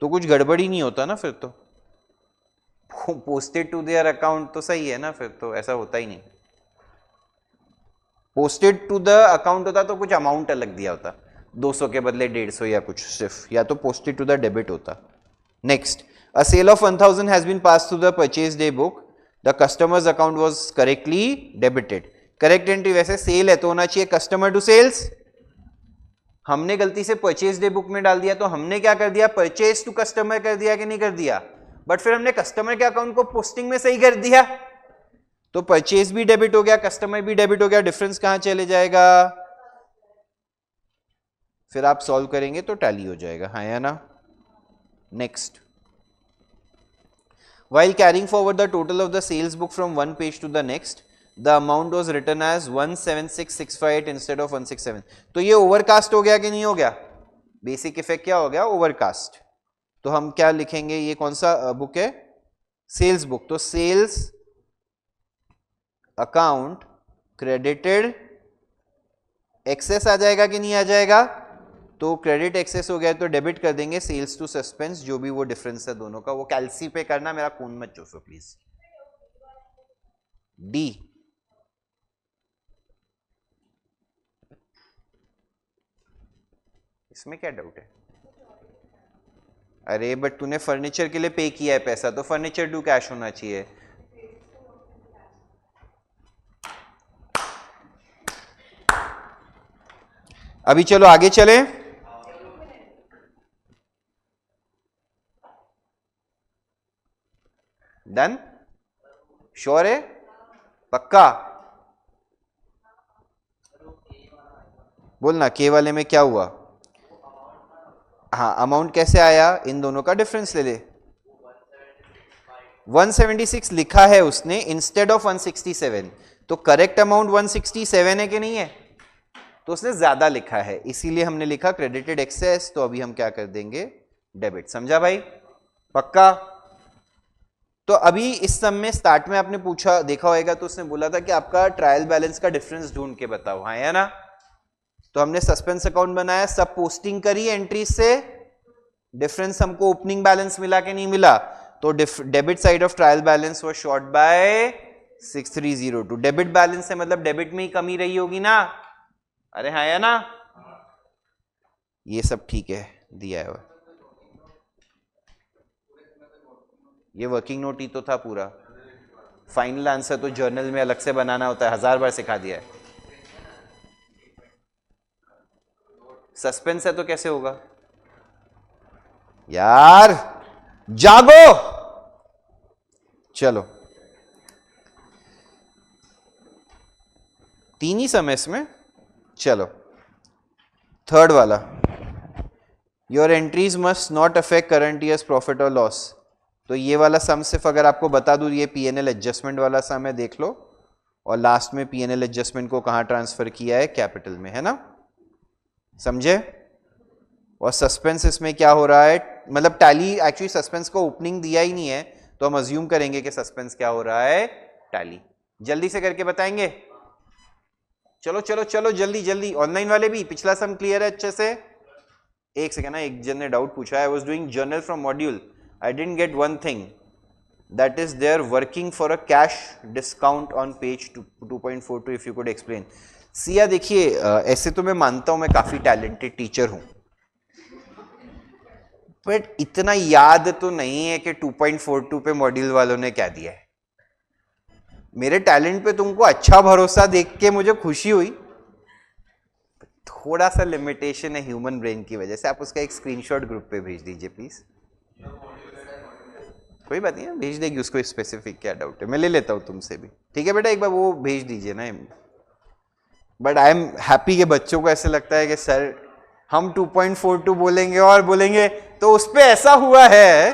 Speaker 1: तो कुछ गड़बड़ी नहीं होता ना फिर तो. पोस्टेड टू देयर अकाउंट तो सही है ना, फिर तो ऐसा होता ही नहीं. पोस्टेड टू द अकाउंट होता तो कुछ अमाउंट अलग दिया होता, 200 के बदले 150 या कुछ सिर्फ, या तो पोस्टेड टू द डेबिट होता. Next, a sale of 1000 has been passed through the purchase day book. The customers account was correctly debited. Correct entry वैसे सेल है तो होना चाहिए कस्टमर टू सेल्स. हमने गलती से परचेज डे बुक में डाल दिया तो हमने क्या कर दिया? परचेज टू कस्टमर कर दिया कि नहीं कर दिया? बट फिर हमने कस्टमर के अकाउंट को पोस्टिंग में सही कर दिया, तो परचेज भी डेबिट हो गया, कस्टमर भी डेबिट हो गया. डिफरेंस कहां चले जाएगा? फिर आप सॉल्व करेंगे तो टैली हो जाएगा. हाँ या ना? Next, while carrying forward the total of the sales book from one page to the next, the amount was written as 176658 instead of 167. तो ये ओवरकास्ट हो गया कि नहीं हो गया? बेसिक इफेक्ट क्या हो गया? ओवरकास्ट. तो हम क्या लिखेंगे? ये कौन सा बुक है? Sales book. तो सेल्स अकाउंट क्रेडिटेड एक्सेस आ जाएगा कि नहीं आ जाएगा? तो क्रेडिट एक्सेस हो गया तो डेबिट कर देंगे सेल्स टू सस्पेंस, जो भी वो डिफरेंस है दोनों का. वो कैलसी पे करना, मेरा खून मत चूसो प्लीज. डी. इसमें क्या डाउट है? अरे बट तूने फर्नीचर के लिए पे किया है पैसा, तो फर्नीचर टू कैश होना चाहिए. अभी चलो आगे चले. डन? श्योर है? पक्का? बोलना के वाले में क्या हुआ? हाँ, अमाउंट कैसे आया? इन दोनों का डिफरेंस ले ले. 176 लिखा है उसने इंस्टेड ऑफ 167, तो करेक्ट अमाउंट 167 है कि नहीं है? तो उसने ज्यादा लिखा है, इसीलिए हमने लिखा क्रेडिटेड एक्सेस. तो अभी हम क्या कर देंगे? डेबिट. समझा भाई? पक्का? तो अभी इस सम में स्टार्ट में आपने पूछा, देखा होगा तो उसने बोला था कि आपका ट्रायल बैलेंस का डिफरेंस ढूंढ के बताओ. हाँ या ना? तो हमने सस्पेंस अकाउंट बनाया, सब पोस्टिंग करी एंट्री से, डिफरेंस हमको ओपनिंग बैलेंस मिला कि नहीं मिला? तो debit side of trial balance was short by 6302. Debit balance से मतलब डेबिट में ही कमी रही होगी ना? अरे हाँ या ना? ये सब ठीक है, दिया है. ये वर्किंग नोट ही तो था पूरा. फाइनल आंसर तो जर्नल में अलग से बनाना होता है, 1000 बार सिखा दिया है. सस्पेंस है तो कैसे होगा यार? जागो. चलो, 3 ही समय इसमें. चलो, थर्ड वाला, your entries must not affect current years profit और लॉस. तो ये वाला सम सिर्फ अगर आपको बता दूं, ये पीएनएल एडजस्टमेंट वाला सम है, देख लो. और लास्ट में पीएनएल एडजस्टमेंट को कहां ट्रांसफर किया है? कैपिटल में, है ना? समझे? और सस्पेंस इसमें क्या हो रहा है? मतलब टैली एक्चुअली सस्पेंस को ओपनिंग दिया ही नहीं है, तो हम अज्यूम करेंगे कि सस्पेंस क्या हो रहा है? टैली. जल्दी से करके बताएंगे. चलो चलो चलो, जल्दी जल्दी. ऑनलाइन वाले भी पिछला सम क्लियर है अच्छे से? एक सेकेंड ना, एक जन ने डाउट पूछा है. I was doing journal from module, I didn't get one thing, that is they are working for a cash discount on page 2.42. if you could explain. Siya देखिए, ऐसे तो मैं मानता हूं मैं काफी टैलेंटेड टीचर हूं, बट इतना याद तो नहीं है कि 2.42 पे मॉड्यूल वालों ने क्या दिया है. मेरे टैलेंट पे तुमको अच्छा भरोसा देख के मुझे खुशी हुई. थोड़ा सा लिमिटेशन है ह्यूमन ब्रेन की वजह से. आप उसका एक स्क्रीनशॉट ग्रुप पे भेज दीजिए प्लीज. कोई बात नहीं है, भेज देगी, उसको स्पेसिफिक क्या डाउट है, मैं ले लेता हूँ तुमसे भी, ठीक है बेटा, एक बार वो भेज दीजिए ना। बट आई एम हैप्पी के बच्चों को ऐसे लगता है कि सर हम 2.42 बोलेंगे और बोलेंगे तो उस पे ऐसा हुआ है।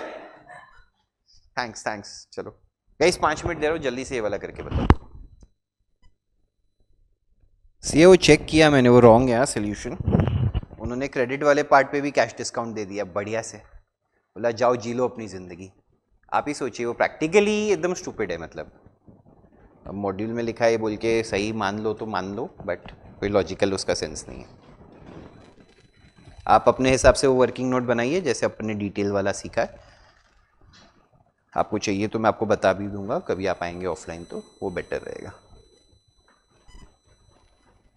Speaker 1: थैंक्स थैंक्स, चलो गाइस 5 मिनट दे रहा हूँ, जल्दी से ये वाला करके बताओ। ये वो चेक किया मैंने, वो रॉन्ग है सोल्यूशन। उन्होंने क्रेडिट वाले पार्ट पे भी कैश डिस्काउंट दे दिया बढ़िया से, बोला जाओ जी लो अपनी जिंदगी। आप ही सोचिए, वो प्रैक्टिकली एकदम स्टूपिड है। मतलब अब मॉड्यूल में लिखा है बोल के सही मान लो तो मान लो, बट कोई लॉजिकल उसका सेंस नहीं है। आप अपने हिसाब से वो वर्किंग नोट बनाइए जैसे अपने डिटेल वाला सीखा है। आपको चाहिए तो मैं आपको बता भी दूंगा, कभी आप आएंगे ऑफलाइन तो वो बेटर रहेगा।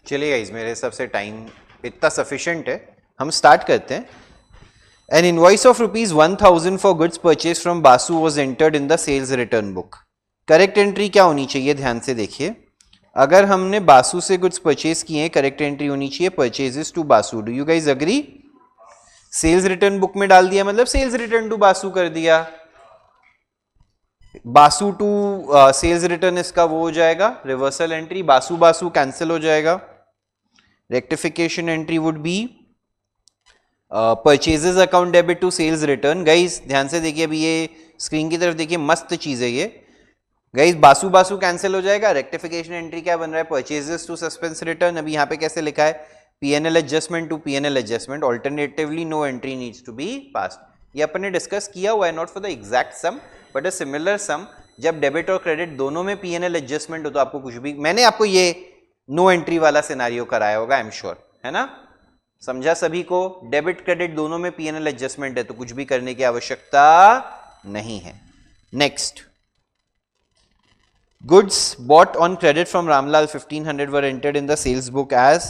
Speaker 1: चलिए गाइस, मेरे हिसाब से टाइम इतना सफिशिएंट है, हम स्टार्ट करते हैं। An invoice of ₹1000 for goods purchased from Basu was entered in the sales return book. Correct entry क्या होनी चाहिए, ध्यान से देखिए। अगर हमने बासु से गुड्स परचेज किए, करेक्ट एंट्री होनी चाहिए purchases to Basu. Do you guys agree? Sales return book में डाल दिया मतलब सेल्स रिटर्न टू बासु कर दिया। बासु टू सेल्स रिटर्न इसका वो हो जाएगा reversal entry, Basu Basu cancel हो जाएगा। Rectification entry would be purchases account debit to sales return. Guys ध्यान से देखिए, अभी ये स्क्रीन की तरफ देखिए, मस्त चीज है ये। गाइज बासु बासु कैंसिल हो जाएगा, रेक्टिफिकेशन एंट्री क्या बन रहा है, परचेजेस टू सस्पेंस रिटर्न। अभी यहाँ पे कैसे लिखा है, PNL adjustment to PNL adjustment, alternatively no entry needs to be passed. ये अपन ने डिस्कस किया हुआ है, not for the exact sum but a similar sum. जब डेबिट और क्रेडिट दोनों में पीएनएल एडजस्टमेंट हो तो आपको कुछ भी, मैंने आपको ये नो एंट्री वाला सिनारियो कराया होगा, आई एम श्योर, है ना? समझा सभी को? डेबिट क्रेडिट दोनों में पीएनएल एडजस्टमेंट है तो कुछ भी करने की आवश्यकता नहीं है। Next, goods bought on credit from Ramlal 1500 were entered in the sales book as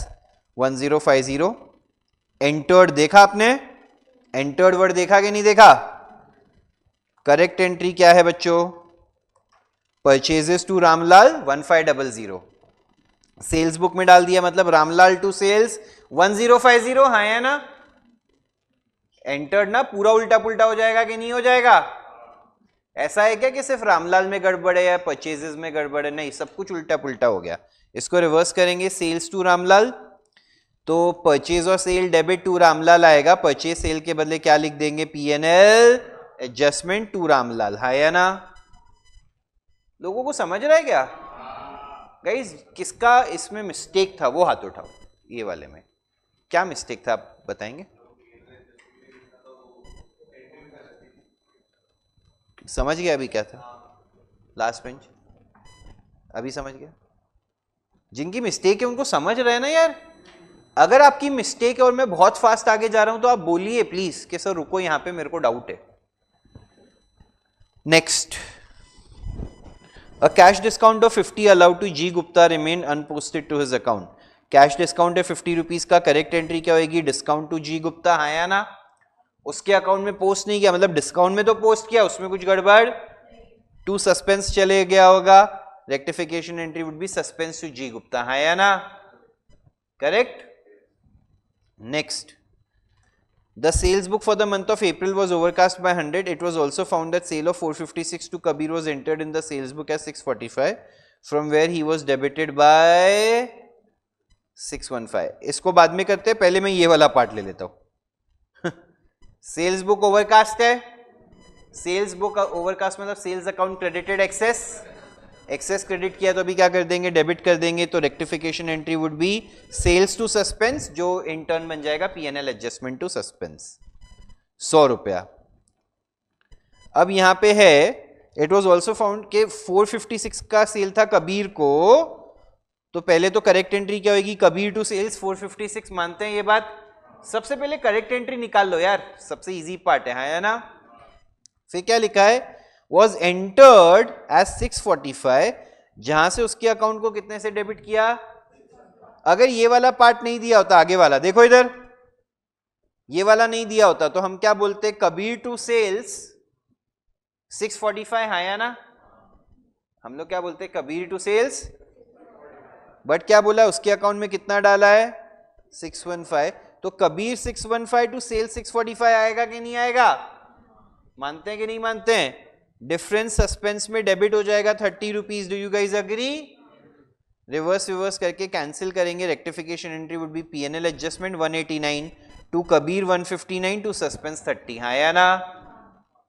Speaker 1: 1050. entered देखा आपने? entered word देखा कि नहीं देखा? करेक्ट एंट्री क्या है बच्चों? Purchases to Ramlal 1500, sales book में डाल दिया मतलब रामलाल टू सेल्स 1050। हाँ है ना? एंटर्ड ना पूरा उल्टा पुल्टा हो जाएगा कि नहीं हो जाएगा? ऐसा है क्या कि सिर्फ रामलाल में गड़बड़ है या परचेजेस में गड़बड़ है? नहीं, सब कुछ उल्टा पुल्टा हो गया। इसको रिवर्स करेंगे, सेल्स टू रामलाल तो परचेज और सेल डेबिट टू रामलाल आएगा, परचेज सेल के बदले क्या लिख देंगे, पीएनएल एडजस्टमेंट टू रामलाल। है या ना? लोगों को समझ रहा है क्या? गाइस किसका इसमें मिस्टेक था वो हाथ उठाओ, ये वाले में क्या मिस्टेक था आप बताएंगे? समझ गया अभी क्या था? लास्ट बेंच अभी समझ गया? जिनकी मिस्टेक है उनको समझ रहे हैं ना यार। अगर आपकी मिस्टेक है और मैं बहुत फास्ट आगे जा रहा हूं तो आप बोलिए प्लीज कि सर रुको यहां पे मेरे को डाउट है। Next, a cash discount of 50 allowed to G Gupta remain unposted to his account. Cash discount है 50 रुपीज का, करेक्ट एंट्री क्या होगी, डिस्काउंट टू जी गुप्ता। हाँ या ना? उसके अकाउंट में पोस्ट नहीं किया, मतलब डिस्काउंट में तो पोस्ट किया, उसमें कुछ गड़बड़, टू सस्पेंस चले गया होगा। Rectification entry would be suspense to G Gupta. है या ना? Correct. Next, the sales book for the month of April was overcast by 100. It was also found that sale of 456 to Kabir was entered in the sales book as 645, from where he was debited by 615. इसको बाद में करते हैं, पहले मैं ये वाला part ले लेता हूं। सेल्स बुक ओवरकास्ट है, सेल्स बुक ओवरकास्ट मतलब sales account credited excess, excess credit किया तो अभी क्या कर देंगे, डेबिट कर देंगे। तो rectification entry would be sales to suspense, जो इन टर्न बन जाएगा पीएनएल एडजस्टमेंट टू सस्पेंस, 100 रुपया। अब यहां पे है इट वॉज ऑल्सो फाउंड के 456 का सेल था कबीर को, तो पहले तो करेक्ट एंट्री क्या होगी, कबीर टू सेल्स 456, मानते हैं ये बात? सबसे पहले करेक्ट एंट्री निकाल लो यार, सबसे इजी पार्ट है। हाँ या ना? फिर क्या लिखा है, was entered as 645, जहां से उसके अकाउंट को कितने से डेबिट किया। अगर ये वाला पार्ट नहीं दिया होता, आगे वाला देखो इधर, ये वाला नहीं दिया होता तो हम क्या बोलते, कबीर टू सेल्स 645। है या ना? हम लोग क्या बोलते, कबीर टू सेल्स, बट क्या बोला, उसके अकाउंट में कितना डाला है, 615। तो कबीर 615 टू सेल 645 आएगा कि नहीं आएगा? मानते हैं कि नहीं मानते हैं? डिफरेंस सस्पेंस में डेबिट हो जाएगा 30 rupees. Do you guys agree? Reverse करके कैंसिल करेंगे. Rectification entry would be PNL adjustment 189 to Kabir 159 to suspense 30. हाँ या ना?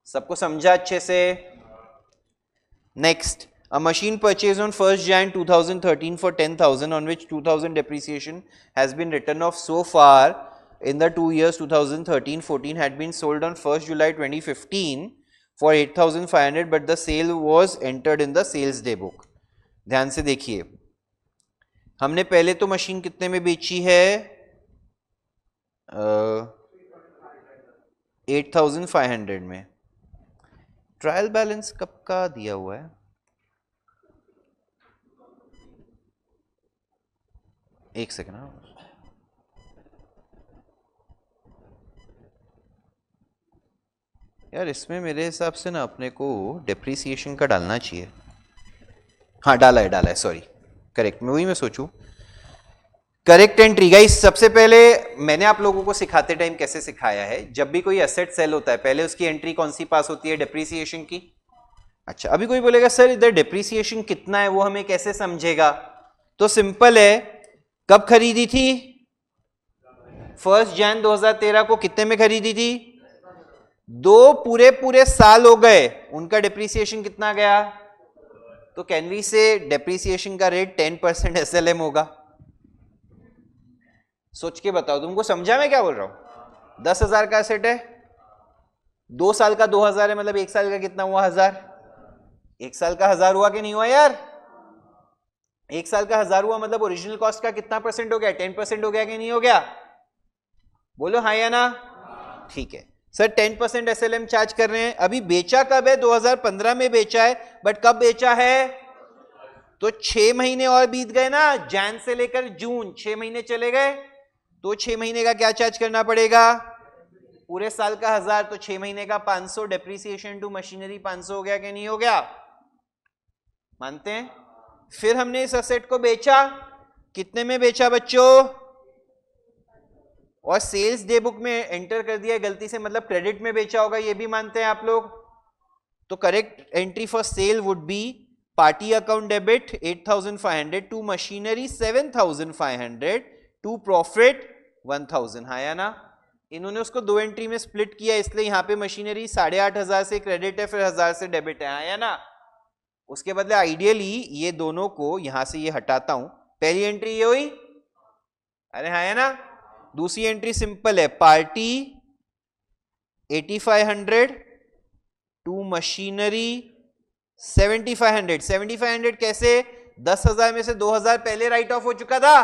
Speaker 1: सबको समझा अच्छे से? Next, a machine purchased on 1st Jan 2013 for 10,000 on which 2,000 depreciation has been written off so far in the 2 years 2013-14 had been sold on 1st July 2015 for 8,500 but the sale was entered in the sales day book. ध्यान से देखिए, हमने पहले तो machine कितने में बेची है? 8,500 में. ट्रायल बैलेंस कब का दिया हुआ है? एक सेकंड. यार इसमें मेरे हिसाब से ना अपने को डेप्रिसिएशन का डालना चाहिए. हाँ डाला है, सॉरी, करेक्ट. मैं वही सोचूं. Correct entry. गाइस सबसे पहले मैंने आप लोगों को सिखाते टाइम कैसे सिखाया है, जब भी कोई एसेट सेल होता है पहले उसकी एंट्री कौन सी पास होती है? डेप्रिसिएशन की. अच्छा, अभी कोई बोलेगा सर इधर डेप्रिसिएशन कितना है, वो हमें कैसे समझेगा? तो सिंपल है, कब खरीदी थी? 1 जनवरी 2013 को. कितने में खरीदी थी? 2 पूरे साल हो गए, उनका डेप्रिसिएशन कितना गया? तो कैन वी से डेप्रिसिएशन का रेट 10% एसएलएम होगा. सोच के बताओ, तुमको समझा मैं क्या बोल रहा हूं? 10,000 का एसेट है, 2 साल का 2,000 है, मतलब 1 साल का कितना हुआ? 1,000. 1 साल का 1,000 हुआ कि नहीं हुआ यार? 1 साल का 1,000 हुआ मतलब ओरिजिनल कॉस्ट का कितना परसेंट हो गया? 10% हो गया कि नहीं हो गया? बोलो हाँ या ना? ठीक है सर, 10% एसएलएम चार्ज कर रहे हैं. अभी बेचा कब है? 2015 में बेचा है, बट कब बेचा है? तो 6 महीने और बीत गए ना, जैन से लेकर जून 6 महीने चले गए, तो 6 महीने का क्या चार्ज करना पड़ेगा? पूरे साल का 1,000, तो 6 महीने का 500. डेप्रिसिएशन टू मशीनरी 500 हो गया कि नहीं हो गया? मानते हैं? फिर हमने इस असेट को बेचा. कितने में बेचा बच्चों? और सेल्स डे बुक में एंटर कर दिया गलती से, मतलब क्रेडिट में बेचा होगा, ये भी मानते हैं आप लोग? तो correct entry for sale would be party account debit 8,500 to machinery 7,500 to profit 1,000. हाँ या ना? इन्होंने उसको 2 एंट्री में स्प्लिट किया, इसलिए यहां पे मशीनरी 8,500 से क्रेडिट है, फिर 1,000 से डेबिट है. हाँ या ना? उसके बदले आइडियली ये दोनों को यहां से ये हटाता हूं. पहली एंट्री ये हुई, अरे हाँ या ना? दूसरी एंट्री सिंपल है, पार्टी 8,500 टू मशीनरी 7,500. 7,500 कैसे? 10,000 में से 2,000 पहले राइट ऑफ हो चुका था,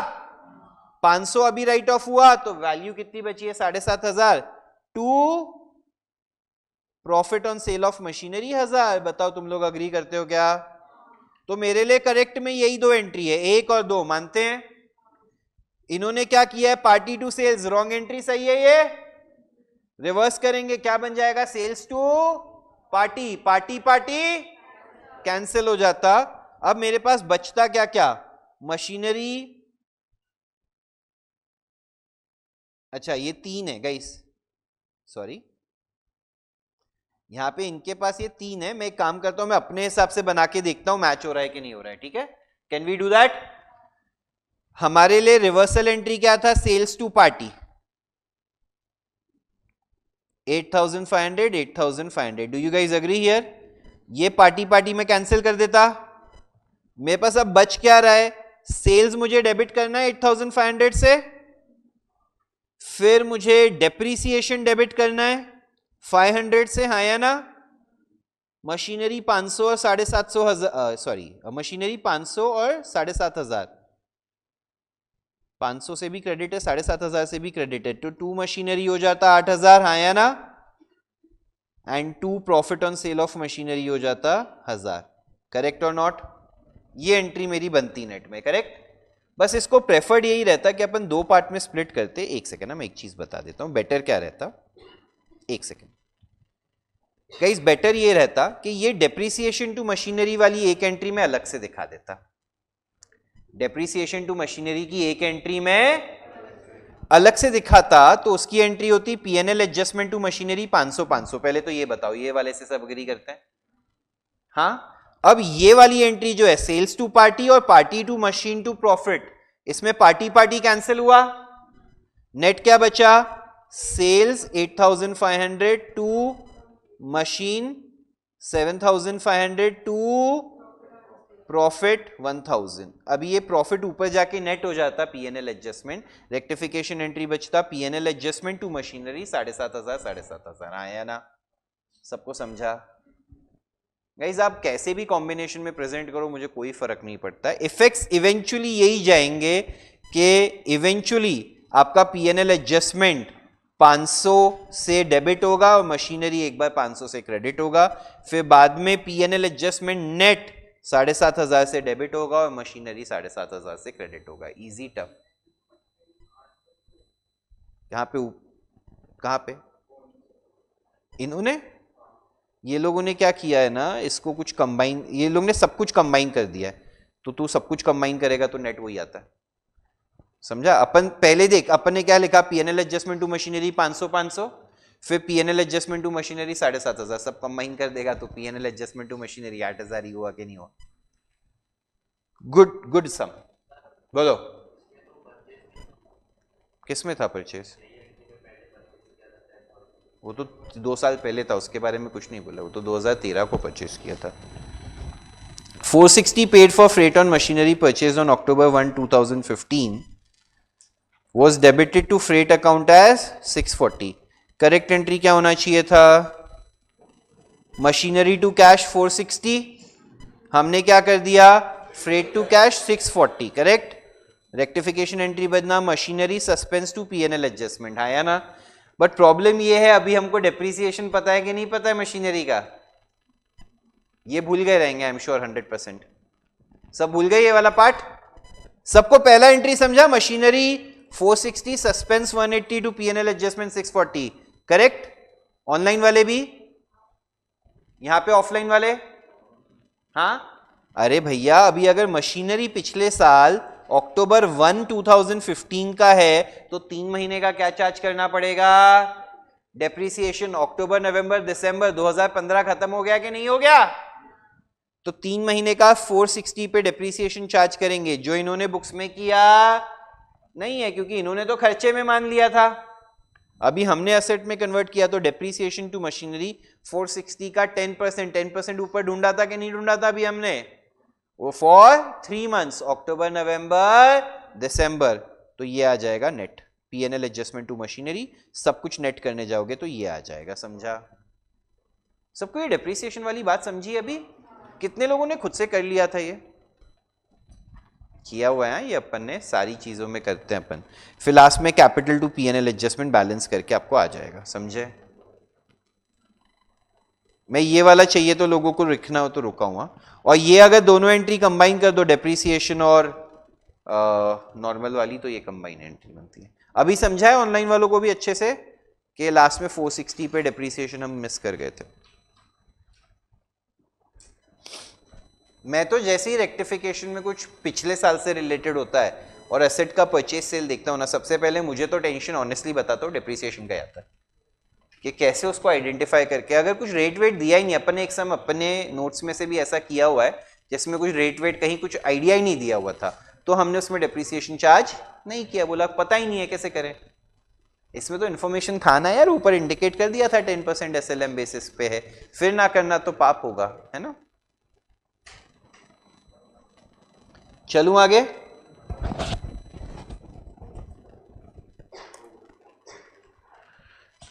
Speaker 1: 500 अभी राइट ऑफ हुआ, तो वैल्यू कितनी बची है? 7,500. To profit on sale of machinery 1,000. बताओ तुम लोग अग्री करते हो क्या? तो मेरे लिए करेक्ट में यही 2 एंट्री है, 1 और 2. मानते हैं? इन्होंने क्या किया है? Party to sales. Wrong entry सही है ये. रिवर्स करेंगे, क्या बन जाएगा? Sales to party. Party cancel हो जाता. अब मेरे पास बचता क्या क्या? मशीनरी. अच्छा ये 3 है गाइस, सॉरी, यहां पे इनके पास ये 3 है. मैं एक काम करता हूं, मैं अपने हिसाब से बना के देखता हूं मैच हो रहा है कि नहीं हो रहा है. ठीक है, कैन वी डू दैट? हमारे लिए रिवर्सल एंट्री क्या था? Sales to party 8,500 8,500. Do you guys agree here? ये पार्टी में कैंसिल कर देता. मेरे पास अब बच क्या रहा है? सेल्स मुझे डेबिट करना है 8,500 से, फिर मुझे डेप्रीसिएशन डेबिट करना है 500 से. हाँ या ना? मशीनरी 500 और 7,500, सॉरी, मशीनरी 500 और 7,500. 500 से भी क्रेडिट है, 7,500 से भी क्रेडिट है, तो 2 मशीनरी हो जाता 8,000. हाँ या ना? And 2 profit on sale of machinery हो जाता 1,000. करेक्ट और नॉट? ये एंट्री मेरी बनती नेट में. करेक्ट. बस इसको प्रेफर्ड यही रहता कि अपन 2 पार्ट में स्प्लिट करते. एक सेकेंड ना, मैं एक चीज बता देता हूं बेटर क्या रहता. एक सेकेंड गाइस, बेटर ये रहता कि ये डेप्रिसिएशन टू मशीनरी वाली एक एंट्री में अलग से दिखा देता. डेप्रिसिएशन टू मशीनरी की एक एंट्री में अलग से दिखाता, तो उसकी एंट्री होती पीएनएल एडजस्टमेंट टू मशीनरी 500. पहले तो ये बताओ, ये वाले से सब एग्री करते हैं? हाँ, अब ये वाली एंट्री जो है सेल्स टू पार्टी और party to machine to profit, इसमें पार्टी पार्टी कैंसिल हुआ, नेट क्या बचा, sales 8500 to machine 7500 to profit 1000। अब ये प्रॉफिट ऊपर जाके नेट हो जाता पीएनएल एडजस्टमेंट, रेक्टिफिकेशन एंट्री बचता पीएनएल एडजस्टमेंट टू मशीनरी 7500 आया ना, सबको समझा? गाइस आप कैसे भी कॉम्बिनेशन में प्रेजेंट करो मुझे कोई फर्क नहीं पड़ता, इफेक्ट्स इवेंचुअली यही जाएंगे कि इवेंचुअली आपका पीएनएल एडजस्टमेंट 500 से डेबिट होगा और मशीनरी एक बार 500 से क्रेडिट होगा, फिर बाद में पीएनएल एडजस्टमेंट नेट 7500 से डेबिट होगा और मशीनरी 7500 से क्रेडिट होगा। Easy tough. कहां पे इन्होंने, ये लोगों ने क्या किया है ना, इसको कुछ कंबाइन, ये लोग ने सब कुछ कंबाइन कर दिया है, तो तू सब कुछ कंबाइन करेगा तो नेट वही आता है, समझा? अपन पहले देख, अपन ने क्या लिखा, पीएनएल एडजस्टमेंट टू मशीनरी 500, फिर पीएनएल एडजस्टमेंट टू मशीनरी 7500, सब कंबाइन कर देगा तो पीएनएल एडजस्टमेंट टू मशीनरी 8000 ही हुआ कि नहीं हुआ? गुड सम। बोलो किसमें था परचेज? वो तो 2 साल पहले था, उसके बारे में कुछ नहीं बोला, वो तो 2013 को परचेज किया था। 460 paid for freight on machinery purchased on October 1, 2015 was debited to freight account as 640। Correct entry क्या होना चाहिए था? मशीनरी टू कैश 460, हमने क्या कर दिया, freight to cash 640, correct? Rectification entry बदना machinery suspense to PNL adjustment, आया ना? बट प्रॉब्लम ये है अभी हमको डेप्रिसिएशन पता है कि नहीं पता है मशीनरी का, ये भूल गए रहेंगे आई एम श्योर 100%। सब भूल गए ये वाला पार्ट? सबको पहला एंट्री समझा, machinery 460 suspense 180 to PNL adjustment 640, correct? Online वाले भी, यहां पे ऑफलाइन वाले, हाँ? अरे भैया अभी अगर मशीनरी पिछले साल अक्टूबर 1, 2015 का है तो 3 महीने का क्या चार्ज करना पड़ेगा? डेप्रिसिएशन। अक्टूबर नवंबर दिसंबर 2015 खत्म हो गया कि नहीं हो गया? तो 3 महीने का 460 पे डेप्रिसिएशन चार्ज करेंगे, जो इन्होंने बुक्स में किया नहीं है क्योंकि इन्होंने तो खर्चे में मान लिया था, अभी हमने एसेट में कन्वर्ट किया। तो डेप्रिसिएशन टू मशीनरी 460 का 10% ऊपर ढूंढा था कि नहीं ढूंढा था अभी हमने? वो फॉर 3 मंथ्स, अक्टूबर नवंबर दिसंबर, तो ये आ जाएगा net. PNL adjustment to machinery सब कुछ नेट करने जाओगे तो ये आ जाएगा, समझा? सबको ये डेप्रिसिएशन वाली बात समझी? अभी कितने लोगों ने खुद से कर लिया था? ये किया हुआ है, ये अपन ने सारी चीजों में करते हैं अपन। फिर लास्ट में capital to PNL adjustment balance करके आपको आ जाएगा, समझे? मैं ये वाला चाहिए तो लोगों को लिखना हो तो रुका हुआ, और ये अगर दोनों एंट्री कंबाइन कर दो, डेप्रिसिएशन और नॉर्मल वाली, तो ये कंबाइन एंट्री बनती है। अभी समझा है ऑनलाइन वालों को भी अच्छे से कि लास्ट में 460 पे डेप्रिसिएशन हम मिस कर गए थे। मैं तो जैसे ही रेक्टिफिकेशन में कुछ पिछले साल से रिलेटेड होता है और एसेट का परचेज सेल देखता हूं ना, सबसे पहले मुझे तो टेंशन ऑनेस्टली बताता हूँ डेप्रिसिएशन का आता है कि कैसे उसको आइडेंटिफाई करके, अगर कुछ रेट वेट दिया ही नहीं, अपने एक समय अपने नोट्स में से भी ऐसा किया हुआ है जिसमें कुछ रेट वेट कहीं कुछ आइडिया ही नहीं दिया हुआ था, तो हमने उसमें डेप्रिसिएशन चार्ज नहीं किया, बोला पता ही नहीं है कैसे करें। इसमें तो इन्फॉर्मेशन था ना यार, ऊपर इंडिकेट कर दिया था 10% एसएलएम बेसिस पे है, फिर ना करना तो पाप होगा, है ना? चलूं आगे।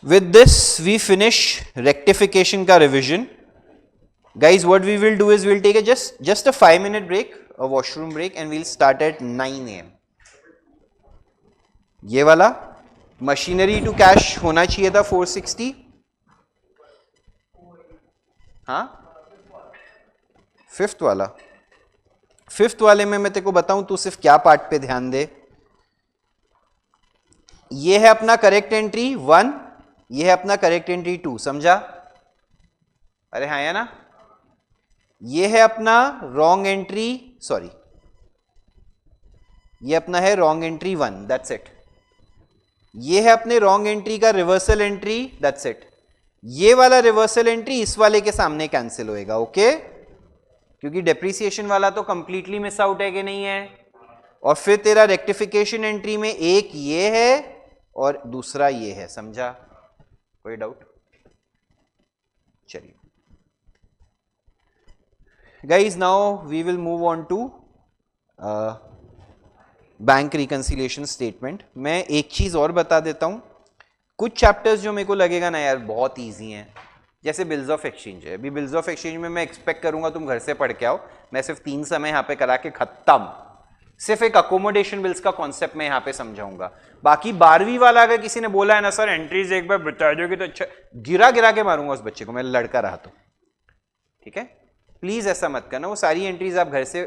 Speaker 1: With this we finish rectification का revision. Guys, what we will do is we'll take a just a 5-minute break, a washroom break, and we'll start at 9 AM. ये वाला मशीनरी टू कैश होना चाहिए था 460, हाँ? फिफ्थ वाले में मैं तेरे को बताऊं तू सिर्फ क्या पार्ट पे ध्यान दे। ये है अपना करेक्ट एंट्री 1, ये है अपना करेक्ट एंट्री 2, समझा? अरे हाँ या ना? ये है अपना रॉन्ग एंट्री, सॉरी, ये अपना है रॉन्ग एंट्री 1, दैट्स इट। ये है अपने रॉन्ग एंट्री का रिवर्सल एंट्री, दैट्स इट। ये वाला रिवर्सल एंट्री इस वाले के सामने कैंसिल होएगा, ओके? क्योंकि डेप्रिसिएशन वाला तो कंप्लीटली मिस आउट है कि नहीं है, और फिर तेरा रेक्टिफिकेशन एंट्री में एक ये है और दूसरा ये है, समझा? कोई डाउट? चलिए guys, now we will move on to bank reconciliation statement. मैं एक चीज और बता देता हूं, कुछ चैप्टर्स जो मेरे को लगेगा ना यार बहुत इजी हैं, जैसे बिल्स ऑफ एक्सचेंज है। अभी बिल्स ऑफ एक्सचेंज में मैं एक्सपेक्ट करूंगा तुम घर से पढ़ के आओ, मैं सिर्फ 3 समय यहाँ पे करा के खत्म। सिर्फ एक अकोमोडेशन बिल्स का कॉन्सेप्ट मैं यहाँ पे समझाऊंगा। बाकी 12वीं वाला अगर किसी ने बोला है ना सर एंट्रीज एक बार बता दोगे तो अच्छा, गिरा गिरा के मारूंगा उस बच्चे को, मैं लड़का रहा तो। ठीक है, प्लीज ऐसा मत करना। वो सारी एंट्रीज आप घर से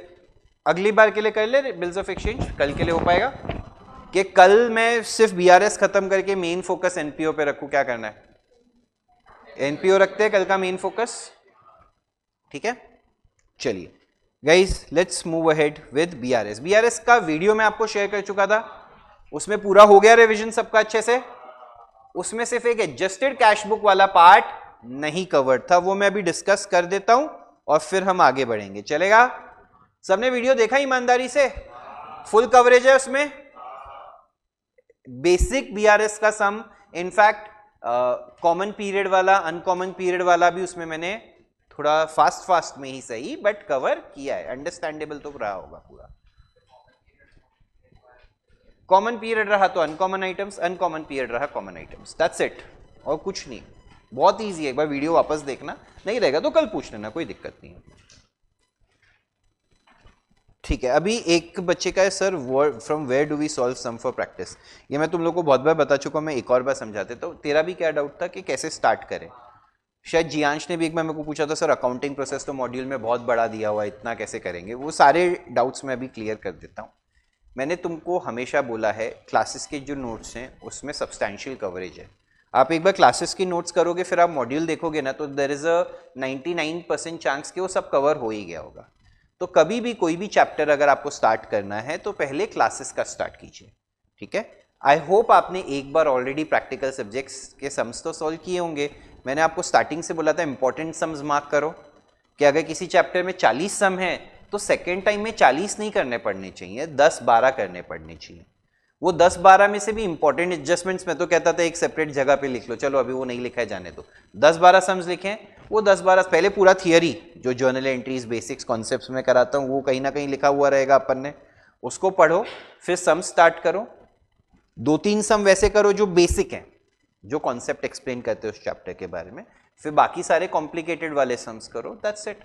Speaker 1: अगली बार के लिए कर ले। बिल्स ऑफ एक्सचेंज कल के लिए हो पाएगा कि कल मैं सिर्फ बीआरएस खत्म करके मेन फोकस एनपीओ पे रखूं? क्या करना है? एनपीओ रखते हैं कल का मेन फोकस। ठीक है, चलिए guys let's move ahead with BRS. BRS का वीडियो मैं आपको शेयर कर चुका था, उसमें पूरा हो गया रिवीजन सबका अच्छे से। उसमें सिर्फ एक एडजस्टेड कैश बुक वाला पार्ट नहीं कवर्ड था, वो मैं अभी डिस्कस कर देता हूं और फिर हम आगे बढ़ेंगे। चलेगा? सबने वीडियो देखा ईमानदारी से? फुल कवरेज है उसमें, बेसिक बीआरएस का सम, इनफैक्ट कॉमन पीरियड वाला, अनकॉमन पीरियड वाला भी उसमें मैंने थोड़ा फास्ट में ही सही बट कवर किया है। अंडरस्टैंडेबल तो रहा होगा पूरा। कॉमन पीरियड रहा तो अनकॉमन आइटम्स, अनकॉमन पीरियड रहा कॉमन आइटम्स, दैट्स इट, और कुछ नहीं। बहुत इजी है, एक बार वीडियो वापस देखना, नहीं रहेगा तो कल पूछ लेना, कोई दिक्कत नहीं है। ठीक है, अभी एक बच्चे का है sir, from where do we solve some for practice. ये मैं तुम लोग को बहुत बार बता चुका हूं, मैं एक और बार समझाते। तो तेरा भी क्या डाउट था कि कैसे स्टार्ट करें? शायद जियांश ने भी एक बार मेरे को पूछा था सर अकाउंटिंग प्रोसेस तो मॉड्यूल में बहुत बड़ा दिया हुआ है, इतना कैसे करेंगे? वो सारे डाउट्स मैं अभी क्लियर कर देता हूँ। मैंने तुमको हमेशा बोला है क्लासेस के जो नोट्स हैं उसमें सब्सटैंशियल कवरेज है। आप एक बार क्लासेस की नोट्स करोगे फिर आप मॉड्यूल देखोगे ना, तो देयर इज अ 99% चांस कि वो सब कवर हो ही गया होगा। तो कभी भी कोई भी चैप्टर अगर आपको स्टार्ट करना है तो पहले क्लासेस का स्टार्ट कीजिए। ठीक है, आई होप आपने एक बार ऑलरेडी प्रैक्टिकल सब्जेक्ट्स के सम्स तो सॉल्व किए होंगे। मैंने आपको स्टार्टिंग से बोला था इंपॉर्टेंट सम्स मार्क करो, कि अगर किसी चैप्टर में 40 सम है तो सेकेंड टाइम में 40 नहीं करने पड़ने चाहिए, 10-12 करने पड़ने चाहिए। वो 10-12 में से भी इंपॉर्टेंट एडजस्टमेंट्स में तो कहता था एक सेपरेट जगह पे लिख लो, चलो अभी वो नहीं लिखा है, जाने दो। 10-12 सम्स लिखें, वो 10-12 पहले पूरा थियरी जो जर्नल एंट्रीज बेसिक्स कॉन्सेप्ट्स में कराता हूँ वो कहीं ना कहीं लिखा हुआ रहेगा अपन ने, उसको पढ़ो, फिर सम स्टार्ट करो। 2-3 सम वैसे करो जो बेसिक हैं, जो कॉन्सेप्ट एक्सप्लेन करते हो उस चैप्टर के बारे में, फिर बाकी सारे कॉम्प्लिकेटेड वाले सम्स करो, दैट्स इट।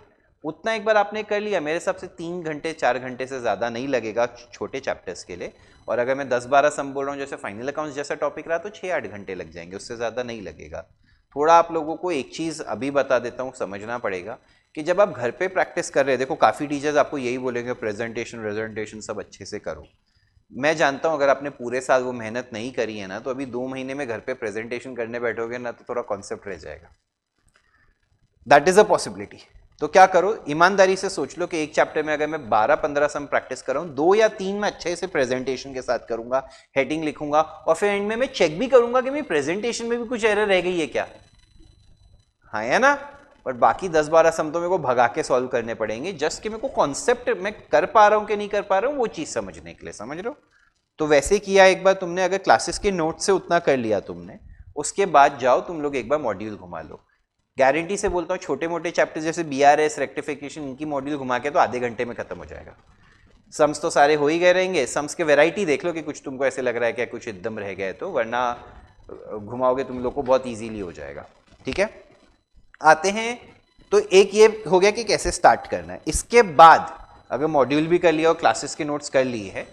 Speaker 1: उतना एक बार आपने कर लिया, मेरे हिसाब से 3 घंटे 4 घंटे से ज़्यादा नहीं लगेगा छोटे चैप्टर्स के लिए। और अगर मैं 10-12 सम बोल रहा हूँ, जैसे फाइनल अकाउंट्स जैसा टॉपिक रहा तो 6-8 घंटे लग जाएंगे, उससे ज़्यादा नहीं लगेगा। थोड़ा आप लोगों को एक चीज़ अभी बता देता हूँ, समझना पड़ेगा कि जब आप घर पे प्रैक्टिस कर रहे हैं, देखो काफ़ी टीचर्स आपको यही बोलेंगे प्रेजेंटेशन सब अच्छे से करो। मैं जानता हूँ अगर आपने पूरे साल वो मेहनत नहीं करी है ना, तो अभी 2 महीने में घर पे प्रेजेंटेशन करने बैठोगे ना तो थोड़ा कॉन्सेप्ट रह जाएगा, दैट इज अ पॉसिबिलिटी। तो क्या करो, ईमानदारी से सोच लो कि एक चैप्टर में अगर मैं 12-15 सम प्रैक्टिस कर रहा हूँ, 2 या 3 में अच्छे से प्रेजेंटेशन के साथ करूंगा, हेडिंग लिखूंगा, और फिर एंड में मैं चेक भी करूंगा कि मेरी प्रेजेंटेशन में भी कुछ एरर रह गई है क्या, हाँ है ना। बट बाकी 10-12 सम तो मेरे को भगा के सॉल्व करने पड़ेंगे, जस्ट कि मेरे को कॉन्सेप्ट मैं कर पा रहा हूँ कि नहीं कर पा रहा हूँ वो चीज समझने के लिए, समझ रहे हो? तो वैसे किया एक बार तुमने, अगर क्लासेस के नोट से उतना कर लिया तुमने, उसके बाद जाओ तुम लोग एक बार मॉड्यूल घुमा लो। गारंटी से बोलता हूँ छोटे मोटे चैप्टर जैसे बीआरएस, रेक्टिफिकेशन, इनकी मॉड्यूल घुमा के तो आधे घंटे में खत्म हो जाएगा। सम्स तो सारे हो ही गए रहेंगे, सम्स के वैरायटी देख लो कि कुछ तुमको ऐसे लग रहा है कि कुछ एकदम रह गया है, तो वरना घुमाओगे तुम लोग को बहुत ईजीली हो जाएगा। ठीक है, आते हैं तो एक ये हो गया कि कैसे स्टार्ट करना है। इसके बाद अगर मॉड्यूल भी कर लिया और क्लासेस के नोट्स कर लिए है,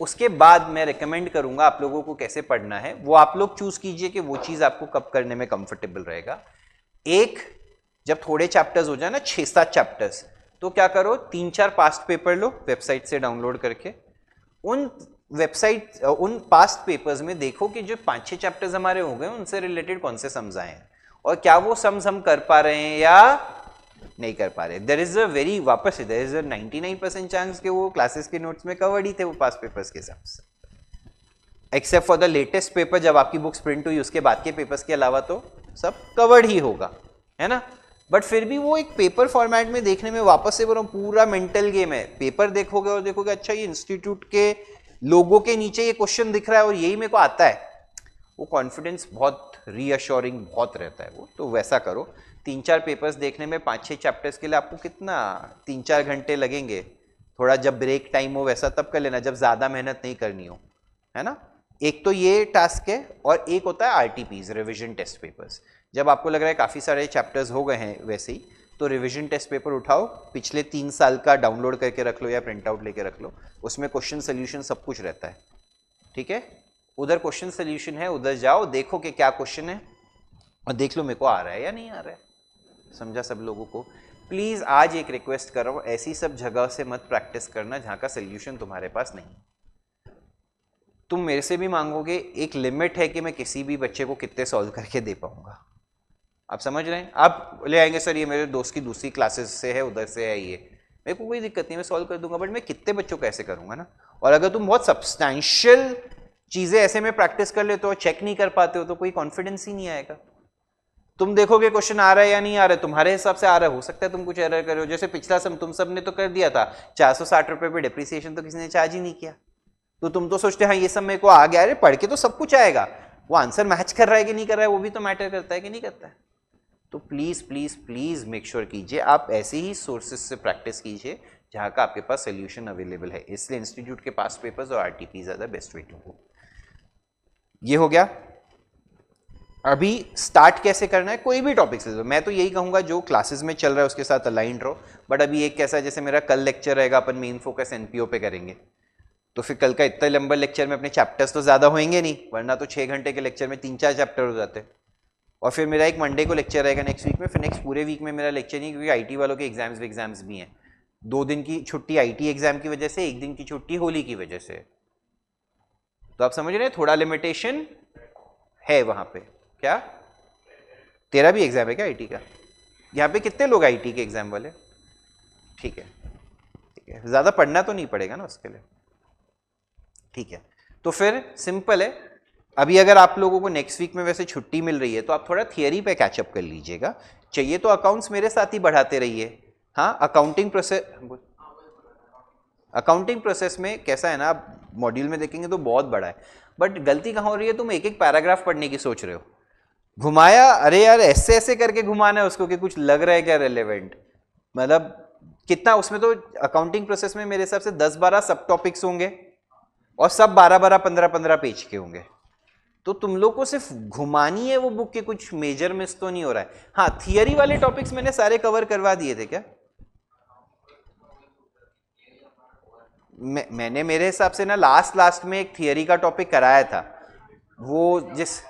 Speaker 1: उसके बाद मैं रिकमेंड करूंगा आप लोगों को कैसे पढ़ना है, वो आप लोग चूज कीजिए कि वो चीज आपको कब करने में कंफर्टेबल रहेगा। एक जब थोड़े चैप्टर्स हो जाए ना, 6-7 चैप्टर्स, तो क्या करो 3-4 पास्ट पेपर लो वेबसाइट से डाउनलोड करके, उन पास्ट पेपर्स में देखो कि जो 5-6 चैप्टर्स हमारे हो गए उनसे रिलेटेड कौन से सम्स आए हैं और क्या वो सम्स हम कर पा रहे हैं या नहीं कर पा रहे। देयर इज अ 99% चांस कि वो क्लासेस के नोट्स में कवर्ड ही थे वो पास्ट पेपर्स के sums, except for the latest paper जब आपकी बुक्स प्रिंट हुई उसके बाद के पेपर्स के अलावा तो सब कवर्ड ही होगा, है ना। बट फिर भी वो एक पेपर फॉर्मेट में देखने में, वापस से बोल रहा हूं, पूरा मेंटल गेम है। पेपर देखोगे और देखोगे अच्छा ये इंस्टीट्यूट के लोगों के नीचे ये क्वेश्चन दिख रहा है और यही मेरे को आता है, वो कॉन्फिडेंस बहुत रीअश्योरिंग बहुत रहता है वो। तो वैसा करो, 3-4 पेपर्स देखने में 5-6 चैप्टर्स के लिए आपको कितना 3-4 घंटे लगेंगे। थोड़ा जब ब्रेक टाइम हो वैसा तब कर लेना, जब ज्यादा मेहनत नहीं करनी हो, है ना। एक तो ये टास्क है, और एक होता है आरटीपीज, रिवीजन टेस्ट पेपर्स। जब आपको लग रहा है काफी सारे चैप्टर्स हो गए हैं वैसे ही, तो रिवीजन टेस्ट पेपर उठाओ, पिछले 3 साल का डाउनलोड करके रख लो या प्रिंट आउट लेके रख लो, उसमें क्वेश्चन सोल्यूशन सब कुछ रहता है, ठीक है। उधर क्वेश्चन सोल्यूशन है, उधर जाओ, देखो कि क्या क्वेश्चन है और देख लो मेरे को आ रहा है या नहीं आ रहा है। समझा सब लोगों को। प्लीज आज एक रिक्वेस्ट कर रहा हूं, ऐसी सब जगह से मत प्रैक्टिस करना जहां का सोल्यूशन तुम्हारे पास नहीं। तुम मेरे से भी मांगोगे, एक लिमिट है कि मैं किसी भी बच्चे को कितने सॉल्व करके दे पाऊंगा। आप समझ रहे हैं। आप ले आएंगे सर ये मेरे दोस्त की दूसरी क्लासेस से है, उधर से है, ये मेरे को कोई दिक्कत नहीं, मैं सॉल्व कर दूंगा, बट मैं कितने बच्चों को ऐसे करूंगा ना। और अगर तुम बहुत सब्सटैंशियल चीजें ऐसे में प्रैक्टिस कर लेते हो, चेक नहीं कर पाते हो, तो कोई कॉन्फिडेंस ही नहीं आएगा। तुम देखोगे क्वेश्चन आ रहा है या नहीं आ रहा है, तुम्हारे हिसाब से आ रहा है, हो सकता है तुम कुछ एरर करो। जैसे पिछला सम तुम सब ने तो कर दिया था, 460 रुपए पे डिप्रिसिएशन तो किसी ने चार्ज ही नहीं किया, तो तुम तो सोचते हाँ ये सब मेरे को आ गया, अरे पढ़ के तो सब कुछ आएगा, वो आंसर मैच कर रहा है कि नहीं कर रहा है वो भी तो मैटर करता है कि नहीं करता है। तो please please please make sure कीजिए आप ऐसे ही सोर्सेज से प्रैक्टिस कीजिए जहां का आपके पास सोल्यूशन अवेलेबल है। इसलिए इंस्टीट्यूट के पास पेपर्स और RTPs are the best way to go. ये हो गया। अभी स्टार्ट कैसे करना है, कोई भी टॉपिक से, मैं तो यही कहूंगा जो क्लासेस में चल रहा है उसके साथ अलाइंड रहो। बट अभी एक कैसा है, जैसे मेरा कल लेक्चर रहेगा, अपन मेन फोकस एनपीओ पे करेंगे, तो फिर कल का इतना लंबा लेक्चर में अपने चैप्टर्स तो ज्यादा होंगे नहीं, वरना तो 6 घंटे के लेक्चर में 3-4 चैप्टर हो जाते। और फिर मेरा एक मंडे को लेक्चर रहेगा नेक्स्ट वीक में, फिर नेक्स्ट पूरे वीक में मेरा लेक्चर नहीं, क्योंकि आईटी वालों के एग्जाम्स भी हैं। 2 दिन की छुट्टी आईटी एग्जाम की वजह से, 1 दिन की छुट्टी होली की वजह से। तो आप समझ रहे हैं थोड़ा लिमिटेशन है वहां पे। क्या तेरा भी एग्जाम है क्या आईटी का? यहाँ पे कितने लोग आईटी के एग्जाम वाले? ठीक है, ठीक है, ज्यादा पढ़ना तो नहीं पड़ेगा ना उसके लिए, ठीक है। तो फिर सिंपल है, अभी अगर आप लोगों को नेक्स्ट वीक में वैसे छुट्टी मिल रही है तो आप थोड़ा थियरी पे कैचअप कर लीजिएगा। चाहिए तो अकाउंट्स मेरे साथ ही बढ़ाते रहिए। हाँ, अकाउंटिंग प्रोसेस में कैसा है ना, आप मॉड्यूल में देखेंगे तो बहुत बड़ा है, बट गलती कहाँ हो रही है, तुम एक एक पैराग्राफ पढ़ने की सोच रहे हो, घुमाया, अरे यार ऐसे ऐसे करके घुमाना है उसको कि कुछ लग रहा है क्या रेलेवेंट, मतलब कितना उसमें तो अकाउंटिंग प्रोसेस में मेरे हिसाब से 10-12 सब टॉपिक्स होंगे और सब 12-12, 15-15 पेज के होंगे। तो तुम लोग को सिर्फ घुमानी है वो बुक के, कुछ मेजर मिस तो नहीं हो रहा है। हाँ, थियरी वाले टॉपिक्स मैंने सारे कवर करवा दिए थे क्या? मैंने मेरे हिसाब से ना लास्ट में एक थियरी का टॉपिक कराया था, वो जिस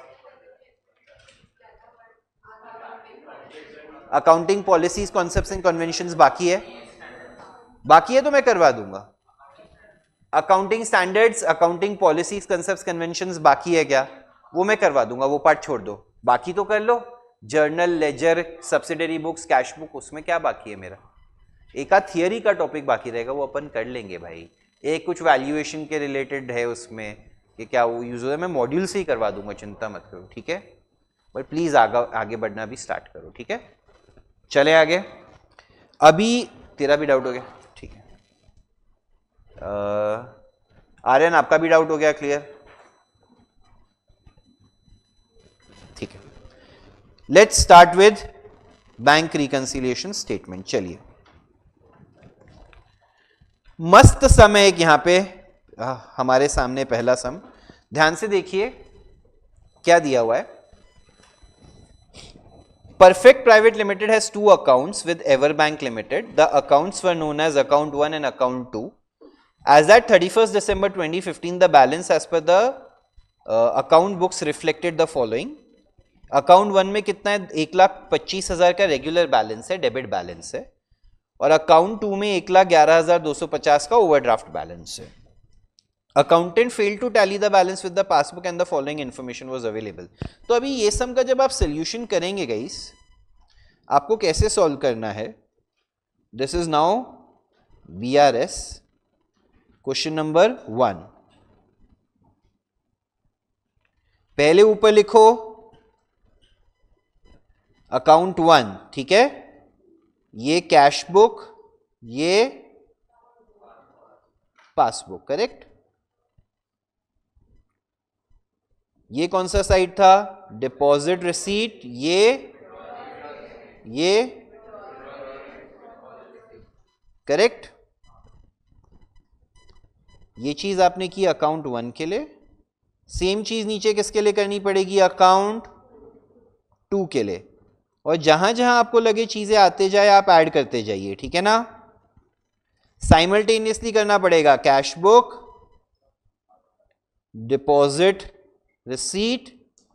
Speaker 1: accounting policies, concepts and conventions बाकी है तो मैं करवा दूंगा। Accounting standards, accounting policies, concepts, conventions बाकी है क्या? वो मैं करवा दूंगा, वो पार्ट छोड़ दो, बाकी तो कर लो। Journal, ledger, subsidiary books, cash book, उसमें क्या बाकी है मेरा? एक आध थियरी का टॉपिक बाकी रहेगा, वो अपन कर लेंगे भाई। एक कुछ वैल्यूएशन के रिलेटेड है उसमें कि क्या वो यूज होता है, मैं मॉड्यूल से ही करवा दूंगा, चिंता मत करो, ठीक है। बट प्लीज आगे बढ़ना भी स्टार्ट करो, ठीक है। चले आगे। अभी तेरा भी डाउट हो गया, ठीक है। आर्यन आपका भी डाउट हो गया क्लियर, ठीक है। Let's start with bank reconciliation statement. चलिए, मस्त समय एक यहां पे हमारे सामने पहला सम, ध्यान से देखिए क्या दिया हुआ है। Perfect Private Limited has 2 accounts with Everbank Limited. The accounts were known as Account 1 and Account 2. As at 31st December 2015, the balance as per the account books reflected the following. Account 1 में कितना है? 1,25,000 का regular balance है, debit balance है, और account 2 में 1,11,250 का overdraft balance है। Accountant fail to tally the balance with the passbook and the following information was available. तो अभी ये सम का जब आप सोल्यूशन करेंगे गाइस, आपको कैसे सॉल्व करना है? This is now VRS question number 1। पहले ऊपर लिखो अकाउंट 1, ठीक है, ये कैश बुक, ये पासबुक, करेक्ट। ये कौन सा साइड था? डिपॉजिट रिसीट, ये करेक्ट। ये चीज आपने की अकाउंट 1 के लिए, सेम चीज नीचे किसके लिए करनी पड़ेगी? अकाउंट 2 के लिए। और जहां जहां आपको लगे चीजें आते जाए आप ऐड करते जाइए, ठीक है ना। साइमल्टेनियसली करना पड़ेगा, cash book, deposit receipt,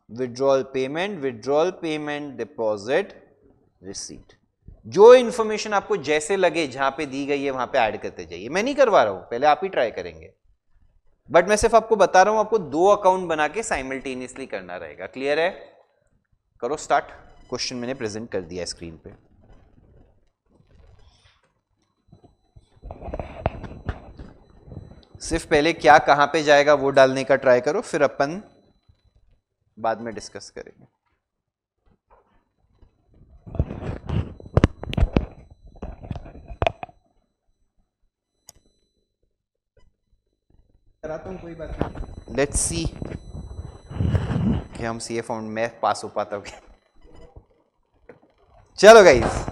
Speaker 1: withdrawal payment, deposit receipt. जो इंफॉर्मेशन आपको जैसे लगे जहां पे दी गई है वहां पे ऐड करते जाइए। मैं नहीं करवा रहा हूं, पहले आप ही ट्राई करेंगे, बट मैं सिर्फ आपको बता रहा हूं आपको 2 अकाउंट बना के साइमल्टेनियसली करना रहेगा। क्लियर है? करो स्टार्ट। क्वेश्चन मैंने प्रेजेंट कर दिया स्क्रीन पे। सिर्फ पहले क्या कहां पे जाएगा वो डालने का ट्राई करो, फिर अपन बाद में डिस्कस करेंगे। कराता हूं, कोई बात नहीं। लेट्स सी कि हम सीए फाउंड में पास हो पाता हूँ। चलो गाइस,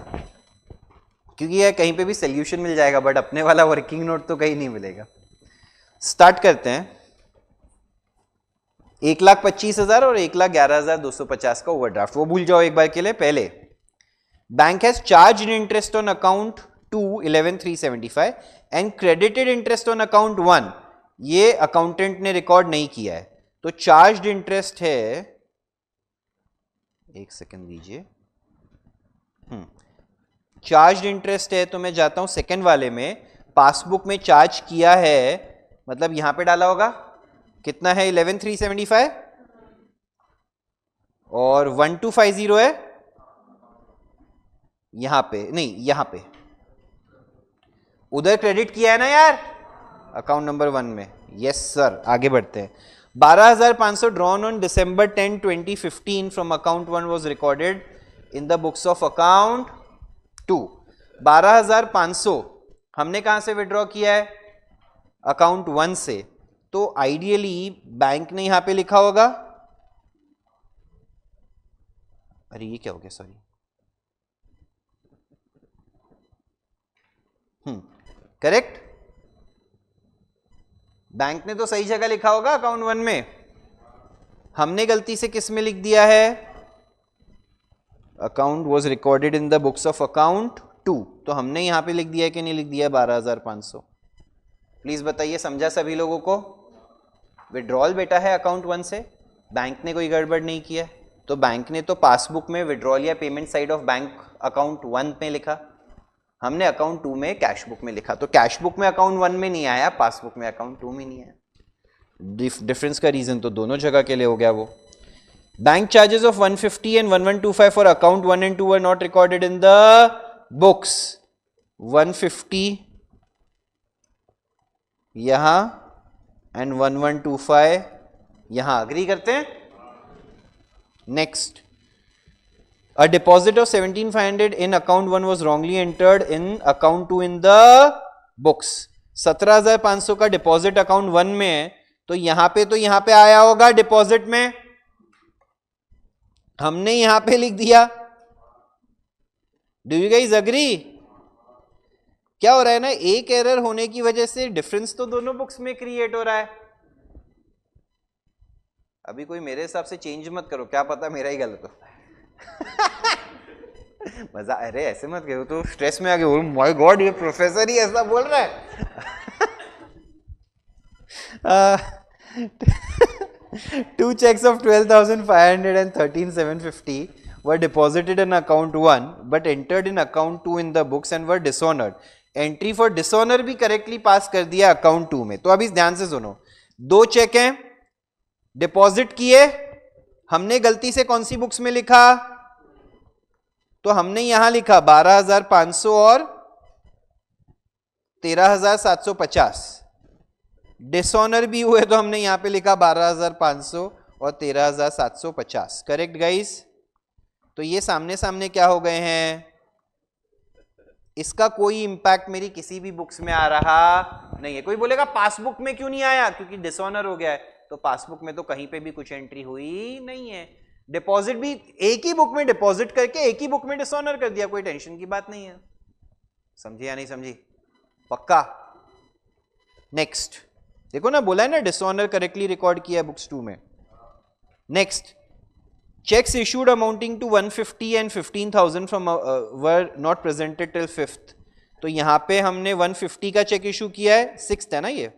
Speaker 1: क्योंकि यह कहीं पे भी सोल्यूशन मिल जाएगा बट अपने वाला वर्किंग नोट तो कहीं नहीं मिलेगा। स्टार्ट करते हैं। 1,25,000 और 1,11,250 का ओवरड्राफ्ट, वो भूल जाओ एक बार के लिए। पहले bank has charge interest on account 2 11,375 and credited interest on account 1, ये अकाउंटेंट ने रिकॉर्ड नहीं किया है, तो चार्ज इंटरेस्ट है, एक सेकंड दीजिए, चार्ज इंटरेस्ट है, तो मैं जाता हूं सेकंड वाले में, पासबुक में चार्ज किया है, मतलब यहां पे डाला होगा, कितना है? 11,375 और 1,250 है यहां पे, नहीं यहां पे, उधर क्रेडिट किया है ना यार अकाउंट नंबर 1 में। यस सर, आगे बढ़ते हैं। 12,500 drawn on December 10, 2015 from account 1 was recorded in the books of account 2। 12,500 हमने कहां से विड्रॉ किया है? अकाउंट 1 से, तो आइडियली बैंक ने यहां पे लिखा होगा, अरे ये क्या हो गया, सॉरी, करेक्ट, बैंक ने तो सही जगह लिखा होगा अकाउंट 1 में, हमने गलती से किस में लिख दिया है? Account was recorded in the books of account 2, तो हमने यहां पे लिख दिया कि नहीं लिख दिया 12,500? प्लीज बताइए, समझा सभी लोगों को? विड्रॉल बेटा है अकाउंट 1 से, बैंक ने कोई गड़बड़ नहीं किया, तो बैंक ने तो पासबुक में विड्रॉल या payment side of bank account 1 में लिखा, हमने अकाउंट 2 में कैश बुक में लिखा, तो कैश बुक में अकाउंट 1 में नहीं आया, पासबुक में अकाउंट 2 में नहीं आया। डिफरेंस का रीजन तो दोनों जगह के लिए हो गया वो। Bank charges of 150 and 1125 for account 1 and 2 were not recorded in the books. 150 यहां एंड 1125 यहां, अग्री करते हैं? Next, a deposit of 17,500 in account 1 was wrongly entered in account 2 in the books। 17,500 का डिपॉजिट अकाउंट 1 में है, तो यहां पे आया होगा डिपॉजिट में, हमने यहां पे लिख दिया। Do you guys agree? क्या हो रहा है ना, एक एरर होने की वजह से डिफरेंस तो दोनों बुक्स में क्रिएट हो रहा है। अभी कोई मेरे हिसाब से चेंज मत करो, क्या पता मेरा ही गलत हो। मजा, अरे ऐसे मत करो, तो स्ट्रेस में आ गए, माय गॉड ये प्रोफेसर ही ऐसा बोल रहा है। 2 checks of 12,500 and 13,750 were deposited in account 1 but entered in account 2 in the books and were dishonored। Entry for dishonour भी करेक्टली पास कर दिया अकाउंट 2 में। तो अभी ध्यान से सुनो, 2 चेक हैं, डिपॉजिट किए, हमने गलती से कौन सी बुक्स में लिखा? तो हमने यहां लिखा 12,500 और 13,750। डिसऑनर भी हुए तो हमने यहां पे लिखा 12,500 और 13,750। Correct guys? तो ये सामने सामने क्या हो गए हैं? इसका कोई इंपैक्ट मेरी किसी भी बुक्स में आ रहा नहीं है। कोई बोलेगा पासबुक में क्यों नहीं आया, क्योंकि डिसऑनर हो गया है, तो पासबुक में तो कहीं पे भी कुछ एंट्री हुई नहीं है। डिपॉजिट भी एक ही बुक में डिपॉजिट करके एक ही बुक में डिसऑनर कर दिया, कोई टेंशन की बात नहीं है। समझी या नहीं समझी? पक्का? नेक्स्ट देखो ना, बोला है ना डिसऑनर करेक्टली रिकॉर्ड किया है बुक्स 2 में। Next, checks issued amounting to 150 and 15,000 from were not presented till 5th। तो यहां पे हमने 150 का चेक इशू किया है, 6th है ना ये,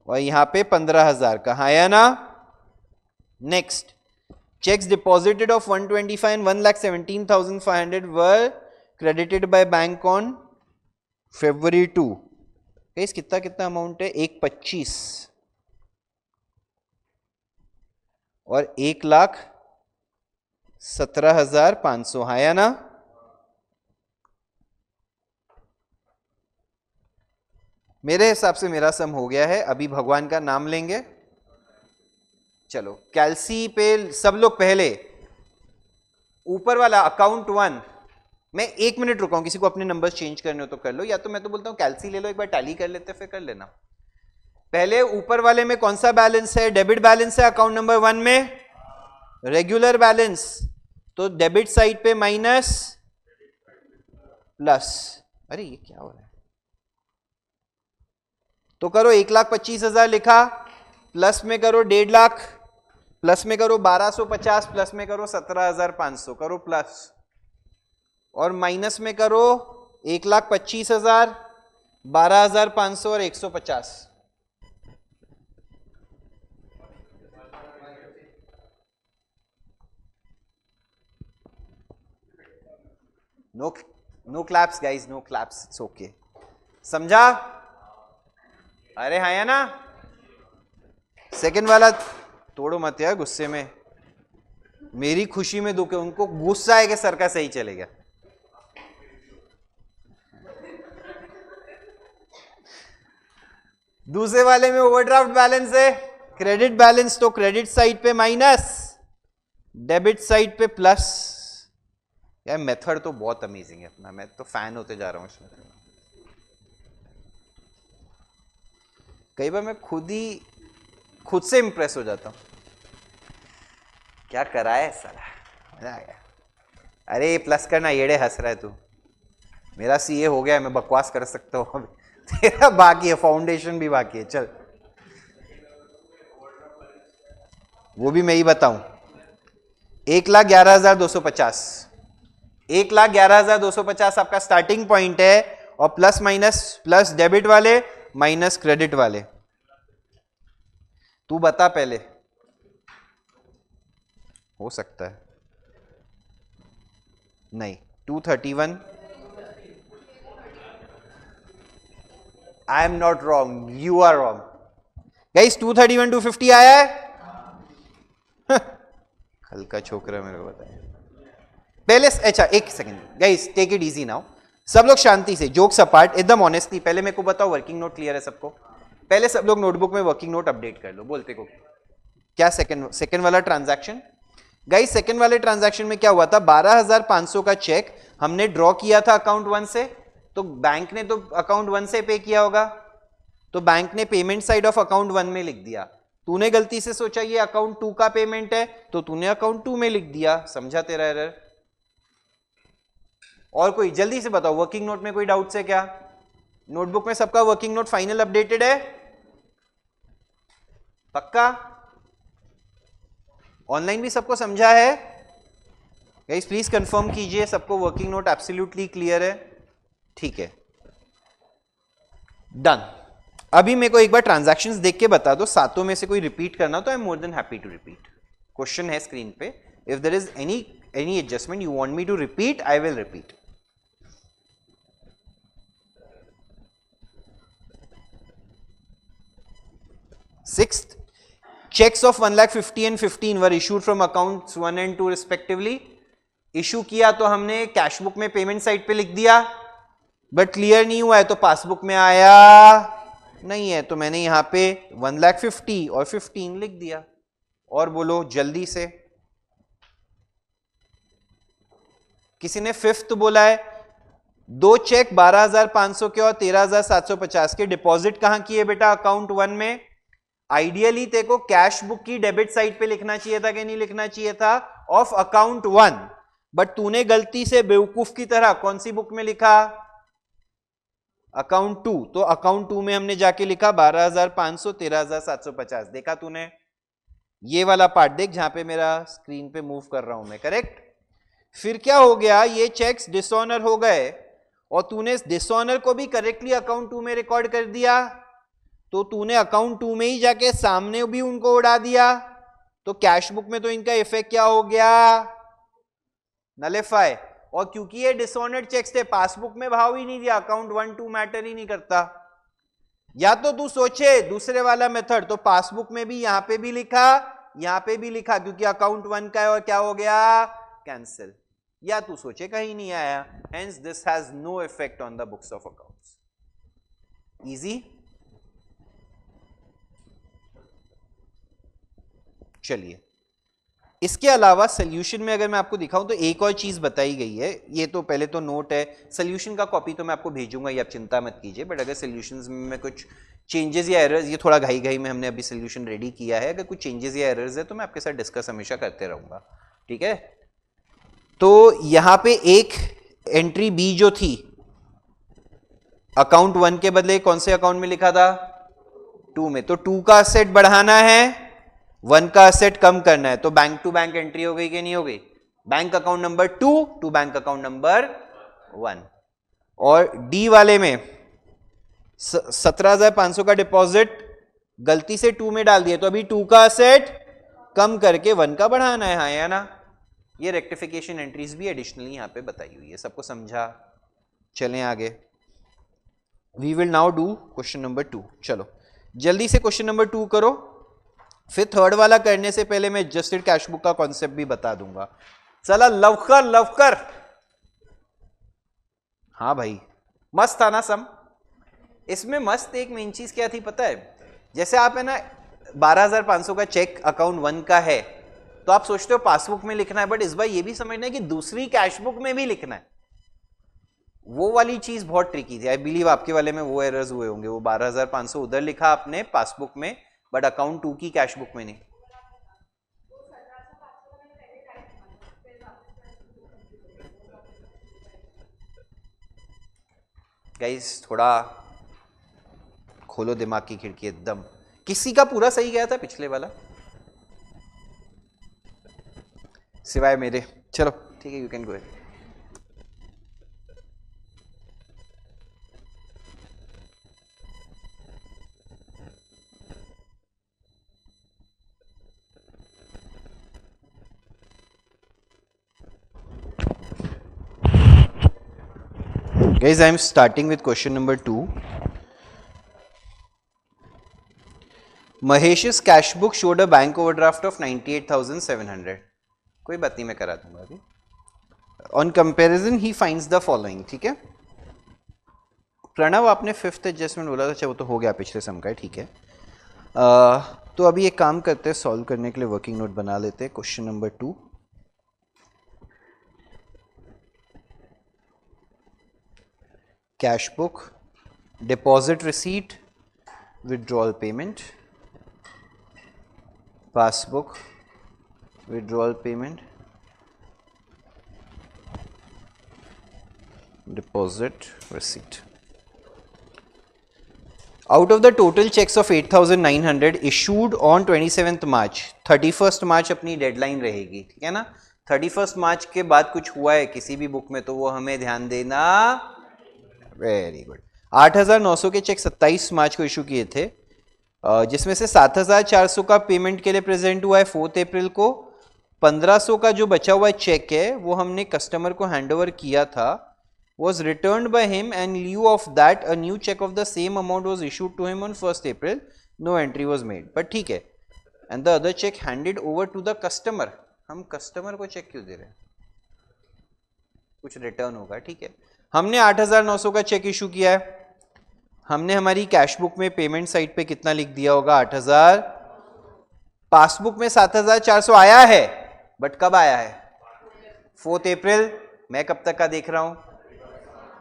Speaker 1: और यहां पे 15,000 का है ना। Next, checks deposited of 125 and 1,17,500 were credited by bank on February 2। कितना कितना अमाउंट है? 1,25 और 1,17,500 है ना। मेरे हिसाब से मेरा सम हो गया है। अभी भगवान का नाम लेंगे। चलो कैल्सी पे सब लोग पहले ऊपर वाला अकाउंट 1, मैं 1 मिनट रुका हूं, किसी को अपने नंबर्स चेंज करने हो तो कर लो, या तो मैं तो बोलता हूं कैल्सी ले लो, एक बार टैली कर लेते फिर कर लेना। पहले ऊपर वाले में कौन सा बैलेंस है? डेबिट बैलेंस है अकाउंट नंबर 1 में, रेगुलर बैलेंस। तो डेबिट साइड पे माइनस प्लस, अरे ये क्या हो रहा है? तो करो 1,25,000 लिखा, प्लस में करो 1.5 लाख, प्लस में करो 1,250, प्लस में करो 17,500, करो प्लस, और माइनस में करो 1,25,000, 12,500 और 150। No claps guys, no claps, it's okay. समझा? अरे हाँ या ना? सेकंड वाला तोड़ो मत यार गुस्से में, मेरी खुशी में दुख है, उनको गुस्सा है कि सर का सही चलेगा। दूसरे वाले में ओवरड्राफ्ट बैलेंस है, क्रेडिट बैलेंस, तो क्रेडिट साइड पे माइनस, डेबिट साइड पे प्लस। यार मेथड तो बहुत अमेजिंग है अपना, मैं तो फैन होते जा रहा हूँ इसमें। कई बार मैं खुद से इंप्रेस हो जाता हूँ, क्या करा है साला, मजा आ गया। अरे प्लस करना, येड़े हंस रहा है तू, मेरा सीए हो गया है, मैं बकवास कर सकता हूँ, तेरा बाकी है, फाउंडेशन भी बाकी है। चल वो भी मैं ही बताऊं, 1,11,250, 1,11,250 आपका स्टार्टिंग पॉइंट है, और प्लस माइनस, प्लस डेबिट वाले माइनस क्रेडिट वाले। तू बता पहले, हो सकता है नहीं। 231, I am not wrong, you are wrong guys. 231 250 आया है। हल्का छोकरा मेरे को बताया पहले। अच्छा एक second guys, take it easy now, सब लोग शांति से, जोक्स अपार्ट, एकदम ऑनेस्टली। पहले मेरे को बताओ वर्किंग नोट क्लियर है सबको? पहले सब लोग नोटबुक में वर्किंग नोट अपडेट कर लो। बोलते को क्या? सेकंड वाला ट्रांजैक्शन गाइस, सेकंड वाले ट्रांजैक्शन में क्या हुआ था? 12,500 का चेक हमने ड्रॉ किया था अकाउंट 1 से, तो बैंक ने तो अकाउंट 1 से पे किया होगा, तो बैंक ने पेमेंट साइड ऑफ अकाउंट 1 में लिख दिया। तूने गलती से सोचा ये अकाउंट 2 का पेमेंट है, तो तूने अकाउंट 2 में लिख दिया। समझा तेरा एरर? और कोई जल्दी से बताओ, वर्किंग नोट में कोई डाउट है क्या? नोटबुक में सबका वर्किंग नोट फाइनल अपडेटेड है? पक्का? ऑनलाइन भी सबको समझा है? गाइस प्लीज कंफर्म कीजिए सबको वर्किंग नोट एब्सोल्युटली क्लियर है? ठीक है, डन। अभी मेरे को एक बार ट्रांजैक्शंस देख के बता दो, सातों में से कोई रिपीट करना तो I am more than happy to repeat. Question है स्क्रीन पे, if there is any adjustment you want me to repeat, I will repeat. Sixth, checks of 1,50,000 and 15 were issued from accounts 1 and 2 respectively। Issue किया तो हमने cash book में payment side पे लिख दिया, but clear नहीं हुआ है तो पासबुक में आया नहीं है, तो मैंने यहां पे 1,50,000 और 15 लिख दिया। और बोलो जल्दी से, किसी ने फिफ्थ बोला है, दो चेक 12,500 के और 13,750 के डिपॉजिट कहां किए बेटा? अकाउंट 1 में। आइडियली तेरे को कैश बुक की डेबिट साइड पे लिखना चाहिए था कि नहीं लिखना चाहिए था? ऑफ अकाउंट 1, बट तूने गलती से बेवकूफ की तरह कौन सी बुक में लिखा? अकाउंट 2। तो अकाउंट 2 में हमने जाके लिखा 12,500 13,750। देखा तूने? ये वाला पार्ट देख जहां पे मेरा स्क्रीन पे मूव कर रहा हूं मैं, करेक्ट? फिर क्या हो गया, ये चेक्स डिसऑनर हो गए और तूने डिसऑनर को भी करेक्टली अकाउंट 2 में रिकॉर्ड कर दिया, तो तूने अकाउंट 2 में ही जाके सामने भी उनको उड़ा दिया, तो कैश बुक में तो इनका इफेक्ट क्या हो गया? नलिफाई। और क्योंकि ये डिसऑनर्ड चेक्स थे, पासबुक में भाव ही नहीं दिया, अकाउंट 1 2 मैटर ही नहीं करता। या तो तू सोचे दूसरे वाला मेथड, तो पासबुक में भी यहां पे भी लिखा, यहां पे भी लिखा, क्योंकि अकाउंट 1 का है और क्या हो गया? कैंसिल। या तू सोचे कहीं नहीं आया, hence this has no effect on the books of accounts. Easy. चलिए, इसके अलावा सोल्यूशन में अगर मैं आपको दिखाऊं तो एक और चीज बताई गई है। ये तो पहले तो नोट है, सोल्यूशन का कॉपी तो मैं आपको भेजूंगा, ये आप चिंता मत कीजिए, बट अगर सोल्यूशंस में कुछ चेंजेस या एरर्स, ये थोड़ा घाई घाई में हमने अभी सोल्यूशन रेडी किया है, अगर कुछ चेंजेस या एरर्स है तो मैं आपके साथ डिस्कस हमेशा करते रहूंगा, ठीक है? तो यहां पे एक एंट्री बी जो थी, अकाउंट 1 के बदले कौन से अकाउंट में लिखा था? 2 में। तो 2 का असेट बढ़ाना है, 1 का असेट कम करना है, तो बैंक टू बैंक एंट्री हो गई कि नहीं हो गई? Bank account number 2 to bank account number 1। और डी वाले में 17,500 का डिपॉजिट गलती से 2 में डाल दिया, तो अभी 2 का असेट कम करके 1 का बढ़ाना है, हाँ या ना? ये रेक्टिफिकेशन एंट्रीज भी एडिशनली यहां पे बताई हुई है, सबको समझा? चलें आगे। We will now do question number 2। चलो जल्दी से क्वेश्चन नंबर 2 करो, फिर थर्ड वाला करने से पहले मैं एडजस्टेड कैश बुक का कॉन्सेप्ट भी बता दूंगा। चला लवकर लवकर। हाँ भाई, मस्त था ना सम? इसमें मस्त एक मेन चीज क्या थी पता है? जैसे आप है ना 12,500 का चेक अकाउंट 1 का है, तो आप सोचते हो पासबुक में लिखना है, बट इस बार ये भी समझना है कि दूसरी कैश बुक में भी लिखना है। वो वाली चीज बहुत ट्रिकी थी। आई बिलीव आपके वाले में वो एरर्स हुए होंगे। वो 12,500 उधर लिखा आपने पासबुक में, बट अकाउंट 2 की कैश बुक में नहीं। गाइस थोड़ा खोलो दिमाग की खिड़की एकदम। किसी का पूरा सही गया था पिछले वाला, सिवाय मेरे। चलो ठीक है, you can go ahead. Guys, I am starting with question number 2. Mahesh's cash book showed a bank overdraft of 98,700. कोई बात नहीं, मैं करा दूंगा अभी। On comparison, he finds the following. ठीक है प्रणव, आपने फिफ्थ एडजस्टमेंट बोला था, अच्छा वो तो हो गया पिछले सम का, ठीक है। तो अभी एक काम करते हैं, सॉल्व करने के लिए वर्किंग नोट बना लेते हैं। Question number 2, cash book, deposit receipt, withdrawal payment, passbook, withdrawal payment, deposit receipt. Out of the total checks of 8,900 issued on 27th March, 31st March अपनी डेडलाइन रहेगी, ठीक है ना? 31st March के बाद कुछ हुआ है किसी भी बुक में तो वो हमें ध्यान देना। Very good. 8,900 के चेक 27 मार्च को इशू किए थे, जिसमें से 7,400 का पेमेंट के लिए प्रेजेंट हुआ है 4 अप्रैल को। 1,500 का जो बचा हुआ चेक है वो हमने कस्टमर को हैंडओवर किया था, was returned by him, and in lieu of that a new check of the same amount was issued to him on 1st April. No entry was made, but ठीक है। and the other check handed over to the customer. हम customer को check क्यों दे रहे हैं? कुछ return होगा, ठीक है। हमने 8,900 का चेक इशू किया है, हमने हमारी कैश बुक में पेमेंट साइड पे कितना लिख दिया होगा? 8,000। पासबुक में 7,400 आया है, बट कब आया है? 4th अप्रैल। मैं कब तक का देख रहा हूं,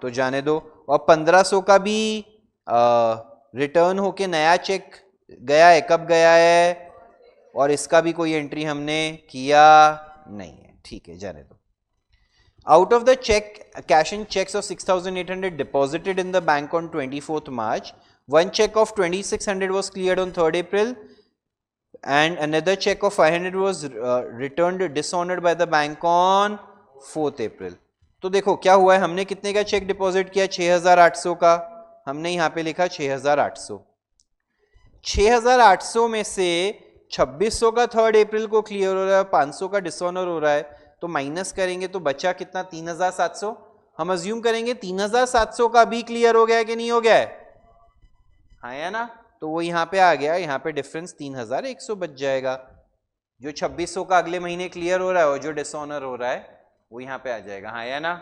Speaker 1: तो जाने दो। और 1500 का भी रिटर्न होके नया चेक गया है, कब गया है, और इसका भी कोई एंट्री हमने किया नहीं है, ठीक है, जाने दो। Out of the check, cash and checks of 6,800 deposited in the bank on 24th March, one check of 2,600 was cleared on 3rd April and another check of 500 was returned dishonored by the bank on 4th April. तो देखो क्या हुआ है, हमने कितने का check deposit किया, 6,800 का, हमने यहां पे लिखा 6,800। 6,800 में से 2,600 का 3rd अप्रैल को क्लियर हो रहा है, 500 का डिसऑनर हो रहा है, तो माइनस करेंगे तो बचा कितना, 3,700। हम अज्यूम करेंगे 3,700 का भी क्लियर हो गया है कि नहीं हो गया है, हाँ या ना, तो वो यहां पे आ गया, यहां पे डिफरेंस 3,100 बच जाएगा। जो 2,600 का अगले महीने क्लियर हो रहा है और जो डिसऑनर हो रहा है वो यहां पे आ जाएगा, हाँ या ना।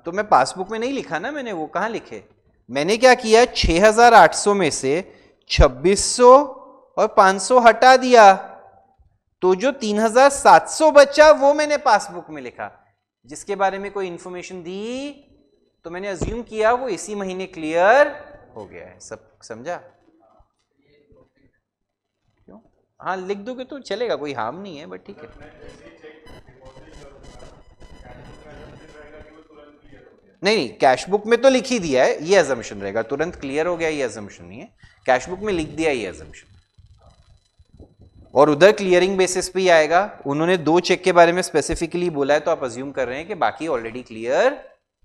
Speaker 1: तो मैं पासबुक में नहीं लिखा ना मैंने, वो कहां लिखे, मैंने क्या किया, 6,800 में से 2,600 और 500 हटा दिया, तो जो 3,700 बचा वो मैंने पासबुक में लिखा। जिसके बारे में कोई इंफॉर्मेशन दी तो मैंने अज्यूम किया वो इसी महीने क्लियर हो गया है, सब समझा। क्यों, हाँ लिख दोगे तो चलेगा, कोई हार्म नहीं है, बट ठीक है। नहीं, कैश बुक में तो लिख ही दिया है, ये अजम्पशन रहेगा, तुरंत क्लियर हो गया ये अजम्पशन नहीं है, कैश बुक में लिख दिया ये अजम्पशन, और उधर क्लियरिंग बेसिस पे ही आएगा। उन्होंने 2 चेक के बारे में स्पेसिफिकली बोला है, तो आप अज्यूम कर रहे हैं कि बाकी ऑलरेडी क्लियर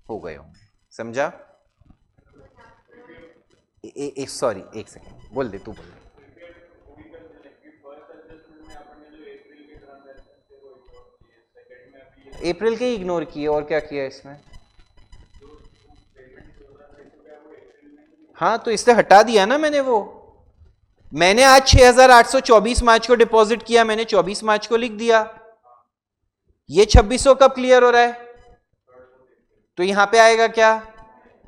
Speaker 1: हो गए होंगे, समझा। सॉरी एक सेकेंड, बोल दे, तू बोल दे। अप्रैल के इग्नोर किए, और क्या किया इसमें, हाँ तो इससे हटा दिया ना मैंने, वो मैंने आज 6,824 मार्च को डिपॉजिट किया, मैंने 24 मार्च को लिख दिया। ये 2,600 कब क्लियर हो रहा है, तो यहां पे आएगा क्या,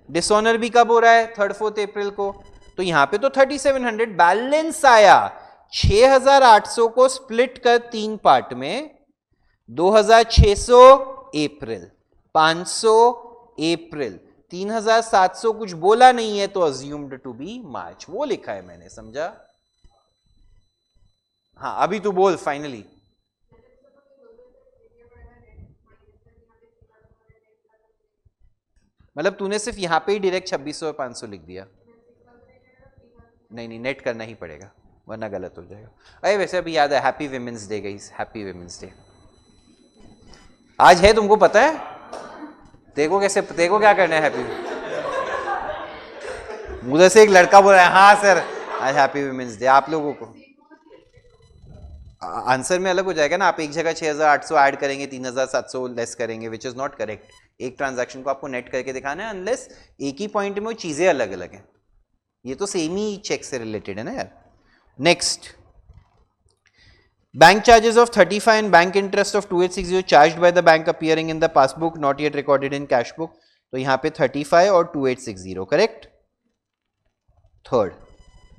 Speaker 1: डिसऑनर भी कब हो रहा है, 3rd 4th अप्रैल को, तो यहां पे तो 3,700 बैलेंस आया। 6,800 को स्प्लिट कर 3 पार्ट में, 2,600 अप्रैल, 500 अप्रैल, 3,700 कुछ बोला नहीं है तो अज्यूम्ड टू बी मार्च, वो लिखा है मैंने, समझा। हाँ अभी तू बोल फाइनली। मतलब तूने सिर्फ यहां पे ही डायरेक्ट 2,600 और 500 लिख दिया, नहीं नहीं नेट करना ही पड़ेगा वरना गलत हो जाएगा। अरे वैसे अभी याद है, happy women's day guys, happy women's day आज है, तुमको पता है, देखो कैसे, देखो क्या करना है हैप्पी। उधर से एक लड़का बोल रहा है हाँ सर आज हैप्पी वुमेन्स डे, आप लोगों को आंसर में अलग हो जाएगा ना, आप एक जगह 6,800 ऐड करेंगे, 3,700 लेस करेंगे, विच इज नॉट करेक्ट। एक ट्रांजैक्शन को आपको नेट करके दिखाना है, अनलेस एक ही पॉइंट में वो चीजें अलग अलग हैं, ये तो सेम ही चेक से रिलेटेड है ना यार। Next, bank charges of 35 and bank interest of 2,860 charged by the bank appearing in the passbook not yet recorded in cash book, तो यहां पे 35 और 2,860 correct. Third,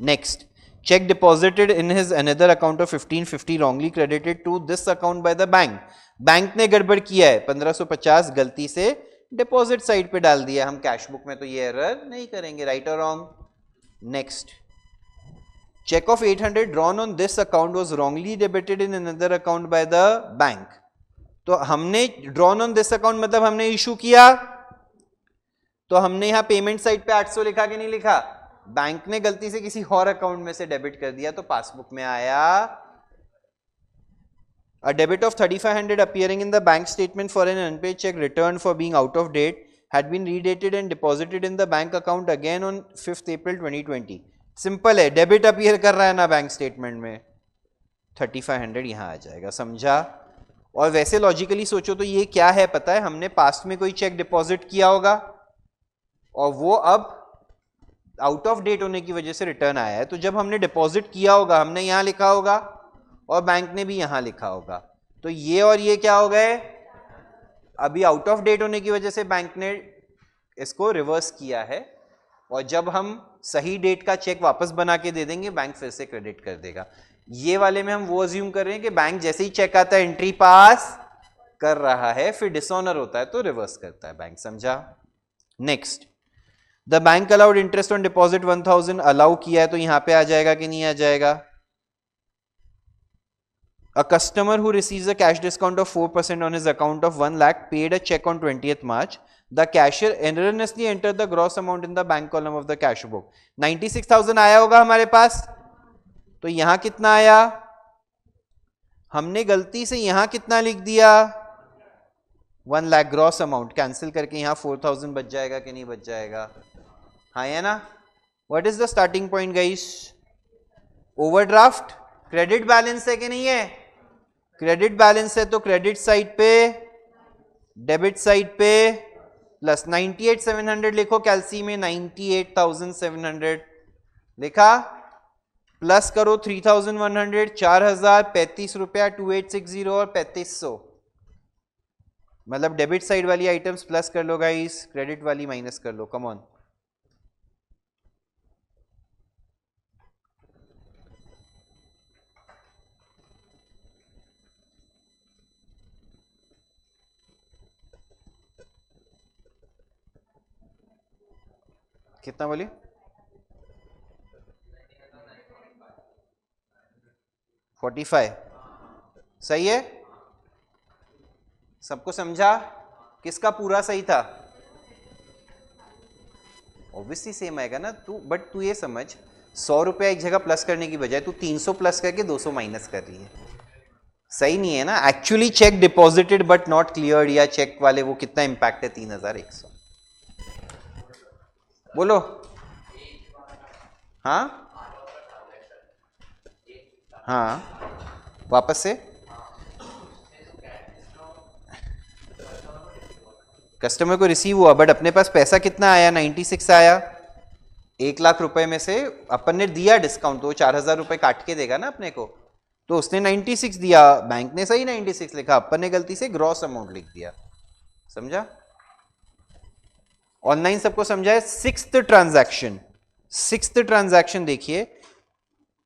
Speaker 1: next, check deposited in his another account of 1,550 wrongly credited to this account by the bank. Bank ने गड़बड़ किया है, 1,550 गलती से डिपॉजिट साइड पे डाल दिया, हम कैश बुक में तो ये एरर नहीं करेंगे, राइट और wrong. Next, check of 800 drawn on this account was wrongly debited in another account by the bank. तो हमने drawn on this account मतलब हमने इशू किया, तो हमने यहां पेमेंट साइड पे 800 लिखा कि नहीं लिखा, बैंक ने गलती से किसी और अकाउंट में से डेबिट कर दिया तो पासबुक में आया a debit of 3,500 appearing in the bank statement for an unpaid check returned for being out of date had been redated and deposited in the bank account again on 5th April 2020. Simple है, debit appear कर रहा है ना bank statement में, 3,500 यहां आ जाएगा, समझा। और वैसे लॉजिकली सोचो तो ये क्या है पता है, हमने पास्ट में कोई चेक डिपॉजिट किया होगा और वो अब आउट ऑफ डेट होने की वजह से रिटर्न आया है, तो जब हमने डिपॉजिट किया होगा हमने यहां लिखा होगा और बैंक ने भी यहां लिखा होगा, तो ये और ये क्या हो गए, अभी आउट ऑफ डेट होने की वजह से बैंक ने इसको रिवर्स किया है, और जब हम सही डेट का चेक वापस बना के दे देंगे, बैंक फिर से क्रेडिट कर देगा। ये वाले में हम वो अज्यूम कर रहे हैं कि बैंक जैसे ही चेक आता है एंट्री पास कर रहा है, फिर डिसऑनर होता है तो रिवर्स करता है बैंक, समझा। Next, the bank allowed interest on deposit 1000, allow किया है तो यहां पे आ जाएगा कि नहीं आ जाएगा। A customer who receives a cash discount of 4% on his account of 1 lakh paid a check on 20th March. The cashier erroneously entered the gross amount in the bank column of the cash book. 96,000 आया होगा हमारे पास, तो यहां कितना आया, हमने गलती से यहां कितना लिख दिया 1 लाख ग्रॉस अमाउंट, कैंसिल करके यहां 4000 बच जाएगा कि नहीं बच जाएगा, हाँ है ना। What is the starting point guys, overdraft credit balance है कि नहीं है, क्रेडिट बैलेंस है तो क्रेडिट साइड पे, डेबिट साइड पे प्लस 98,700 लिखो, कैलसी में 98,700 लिखा, प्लस करो 3,100, 4,000, 35 रुपया, 2860 और 3500, मतलब डेबिट साइड वाली आइटम्स प्लस कर लो गाइस, क्रेडिट वाली माइनस कर लो, कम ऑन। कितना बोली, 45, सही है, सबको समझा, किसका पूरा सही था, ऑब्वियसली सेम आएगा ना तू, बट तू ये समझ 100 रुपया एक जगह प्लस करने की बजाय तू 300 प्लस करके 200 माइनस कर रही है, सही नहीं है ना। Actually check deposited but not cleared, या चेक वाले वो कितना इंपैक्ट है 3,100, बोलो हाँ हाँ, वापस से कस्टमर को रिसीव हुआ बट अपने पास पैसा कितना आया, 96 आया, 1 लाख रुपए में से अपन ने दिया डिस्काउंट तो 4,000 रुपए काट के देगा ना अपने को, तो उसने 96 दिया, बैंक ने सही 96 लिखा, अपन ने गलती से ग्रॉस अमाउंट लिख दिया, समझा। ऑनलाइन सबको समझा है। सिक्स्थ ट्रांजैक्शन देखिए,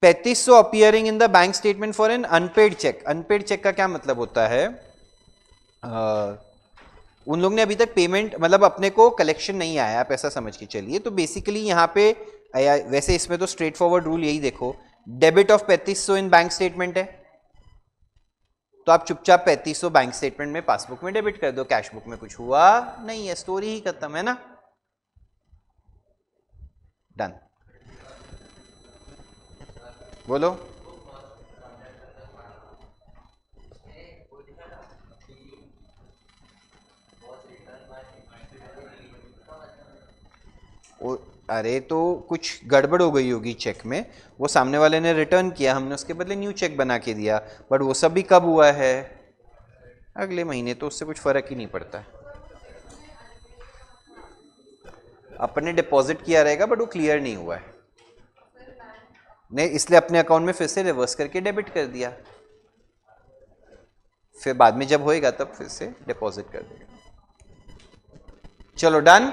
Speaker 1: 3500 appearing in the bank statement for an unpaid cheque. Unpaid cheque का क्या मतलब होता है, उन लोग ने अभी तक पेमेंट, मतलब अपने को कलेक्शन नहीं आया, आप ऐसा समझ के चलिए। तो बेसिकली यहां पे वैसे इसमें तो स्ट्रेट फॉरवर्ड रूल यही देखो, debit of 3500 in bank statement है, तो आप चुपचाप 3500 बैंक स्टेटमेंट में पासबुक में डेबिट कर दो, कैश बुक में कुछ हुआ नहीं है, स्टोरी ही खत्म है ना, डन। बोलो अरे तो कुछ गड़बड़ हो गई होगी चेक में, वो सामने वाले ने रिटर्न किया, हमने उसके बदले न्यू चेक बना के दिया, बट वो सब भी कब हुआ है, अगले महीने, तो उससे कुछ फर्क ही नहीं पड़ता है। अपन ने डिपॉजिट किया रहेगा बट वो क्लियर नहीं हुआ है, ने इसलिए अपने अकाउंट में फिर से रिवर्स करके डेबिट कर दिया, फिर बाद में जब होएगा तब फिर से डिपॉजिट कर देगा। चलो डन।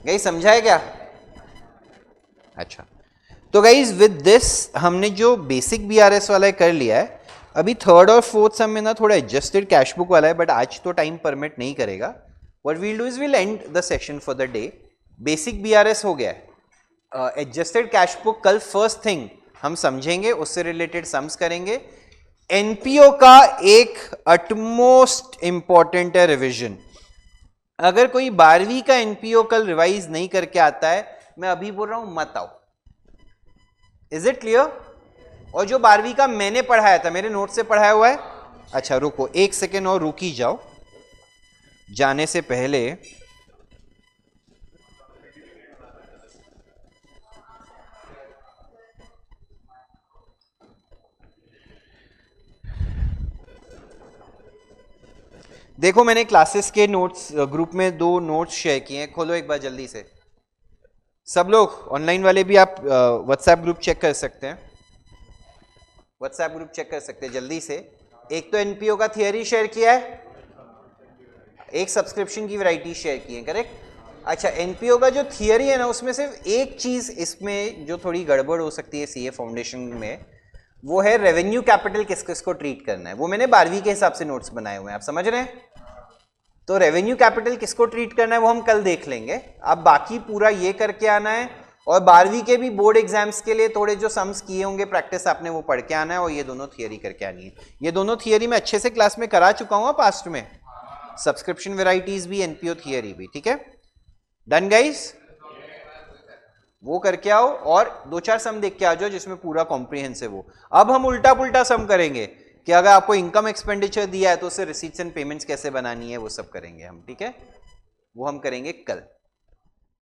Speaker 1: गाइस समझा है क्या, अच्छा। तो गाइस विद दिस हमने जो बेसिक बीआरएस वाला कर लिया है, अभी थर्ड और फोर्थ सम में ना थोड़ा एडजस्टेड कैश बुक वाला है, बट आज तो टाइम परमिट नहीं करेगा। What we'll do is we'll end the session for the day. Basic BRS हो गया है, एडजस्टेड कैश बुक कल फर्स्ट थिंग हम समझेंगे, उससे रिलेटेड सम्स करेंगे। एनपीओ का एक अटमोस्ट इंपॉर्टेंट है रिवीजन। अगर कोई 12वीं का एनपीओ कल रिवाइज नहीं करके आता है, मैं अभी बोल रहा हूं मत आओ, इज इट क्लियर। और जो 12वीं का मैंने पढ़ाया था, मेरे नोट से पढ़ाया हुआ है, अच्छा रुको एक सेकेंड और रुक ही जाओ, जाने से पहले देखो मैंने क्लासेस के नोट्स ग्रुप में 2 नोट्स शेयर किए हैं, खोलो एक बार जल्दी से। सब लोग ऑनलाइन वाले भी आप व्हाट्सएप ग्रुप चेक कर सकते हैं, व्हाट्सएप ग्रुप चेक कर सकते हैं जल्दी से। एक तो एनपीओ का थियरी शेयर किया है, एक सब्सक्रिप्शन की वैरायटी शेयर की है, करेक्ट। अच्छा, एनपीओ का जो थियरी है ना, उसमें सिर्फ एक चीज इसमें जो थोड़ी गड़बड़ हो सकती है सीए फाउंडेशन में, वो है रेवेन्यू कैपिटल किस किस को ट्रीट करना है। वो मैंने 12वीं के हिसाब से नोट्स बनाए हुए हैं, आप समझ रहे हैं। तो रेवेन्यू कैपिटल किसको ट्रीट करना है वो हम कल देख लेंगे। अब बाकी पूरा ये करके आना है, और 12वीं के भी बोर्ड एग्जाम्स के लिए थोड़े जो सम्स किए होंगे प्रैक्टिस आपने, वो पढ़ के आना है, और ये दोनों थियरी करके आनी है। ये दोनों थियरी मैं अच्छे से क्लास में करा चुका हूँ पास्ट में, सब्सक्रिप्शन वेराइटीज भी, एनपीओ थियरी भी, ठीक है। डन गाइस, वो करके आओ और 2-4 सम देख के आ जाओ जिसमें पूरा कॉम्प्रिहेंसिव हो। अब हम उल्टा पुल्टा सम करेंगे कि अगर आपको इनकम एक्सपेंडिचर दिया है तो उससे रिसीट्स एंड पेमेंट्स कैसे बनानी है, वो सब करेंगे हम, ठीक है। वो हम करेंगे कल।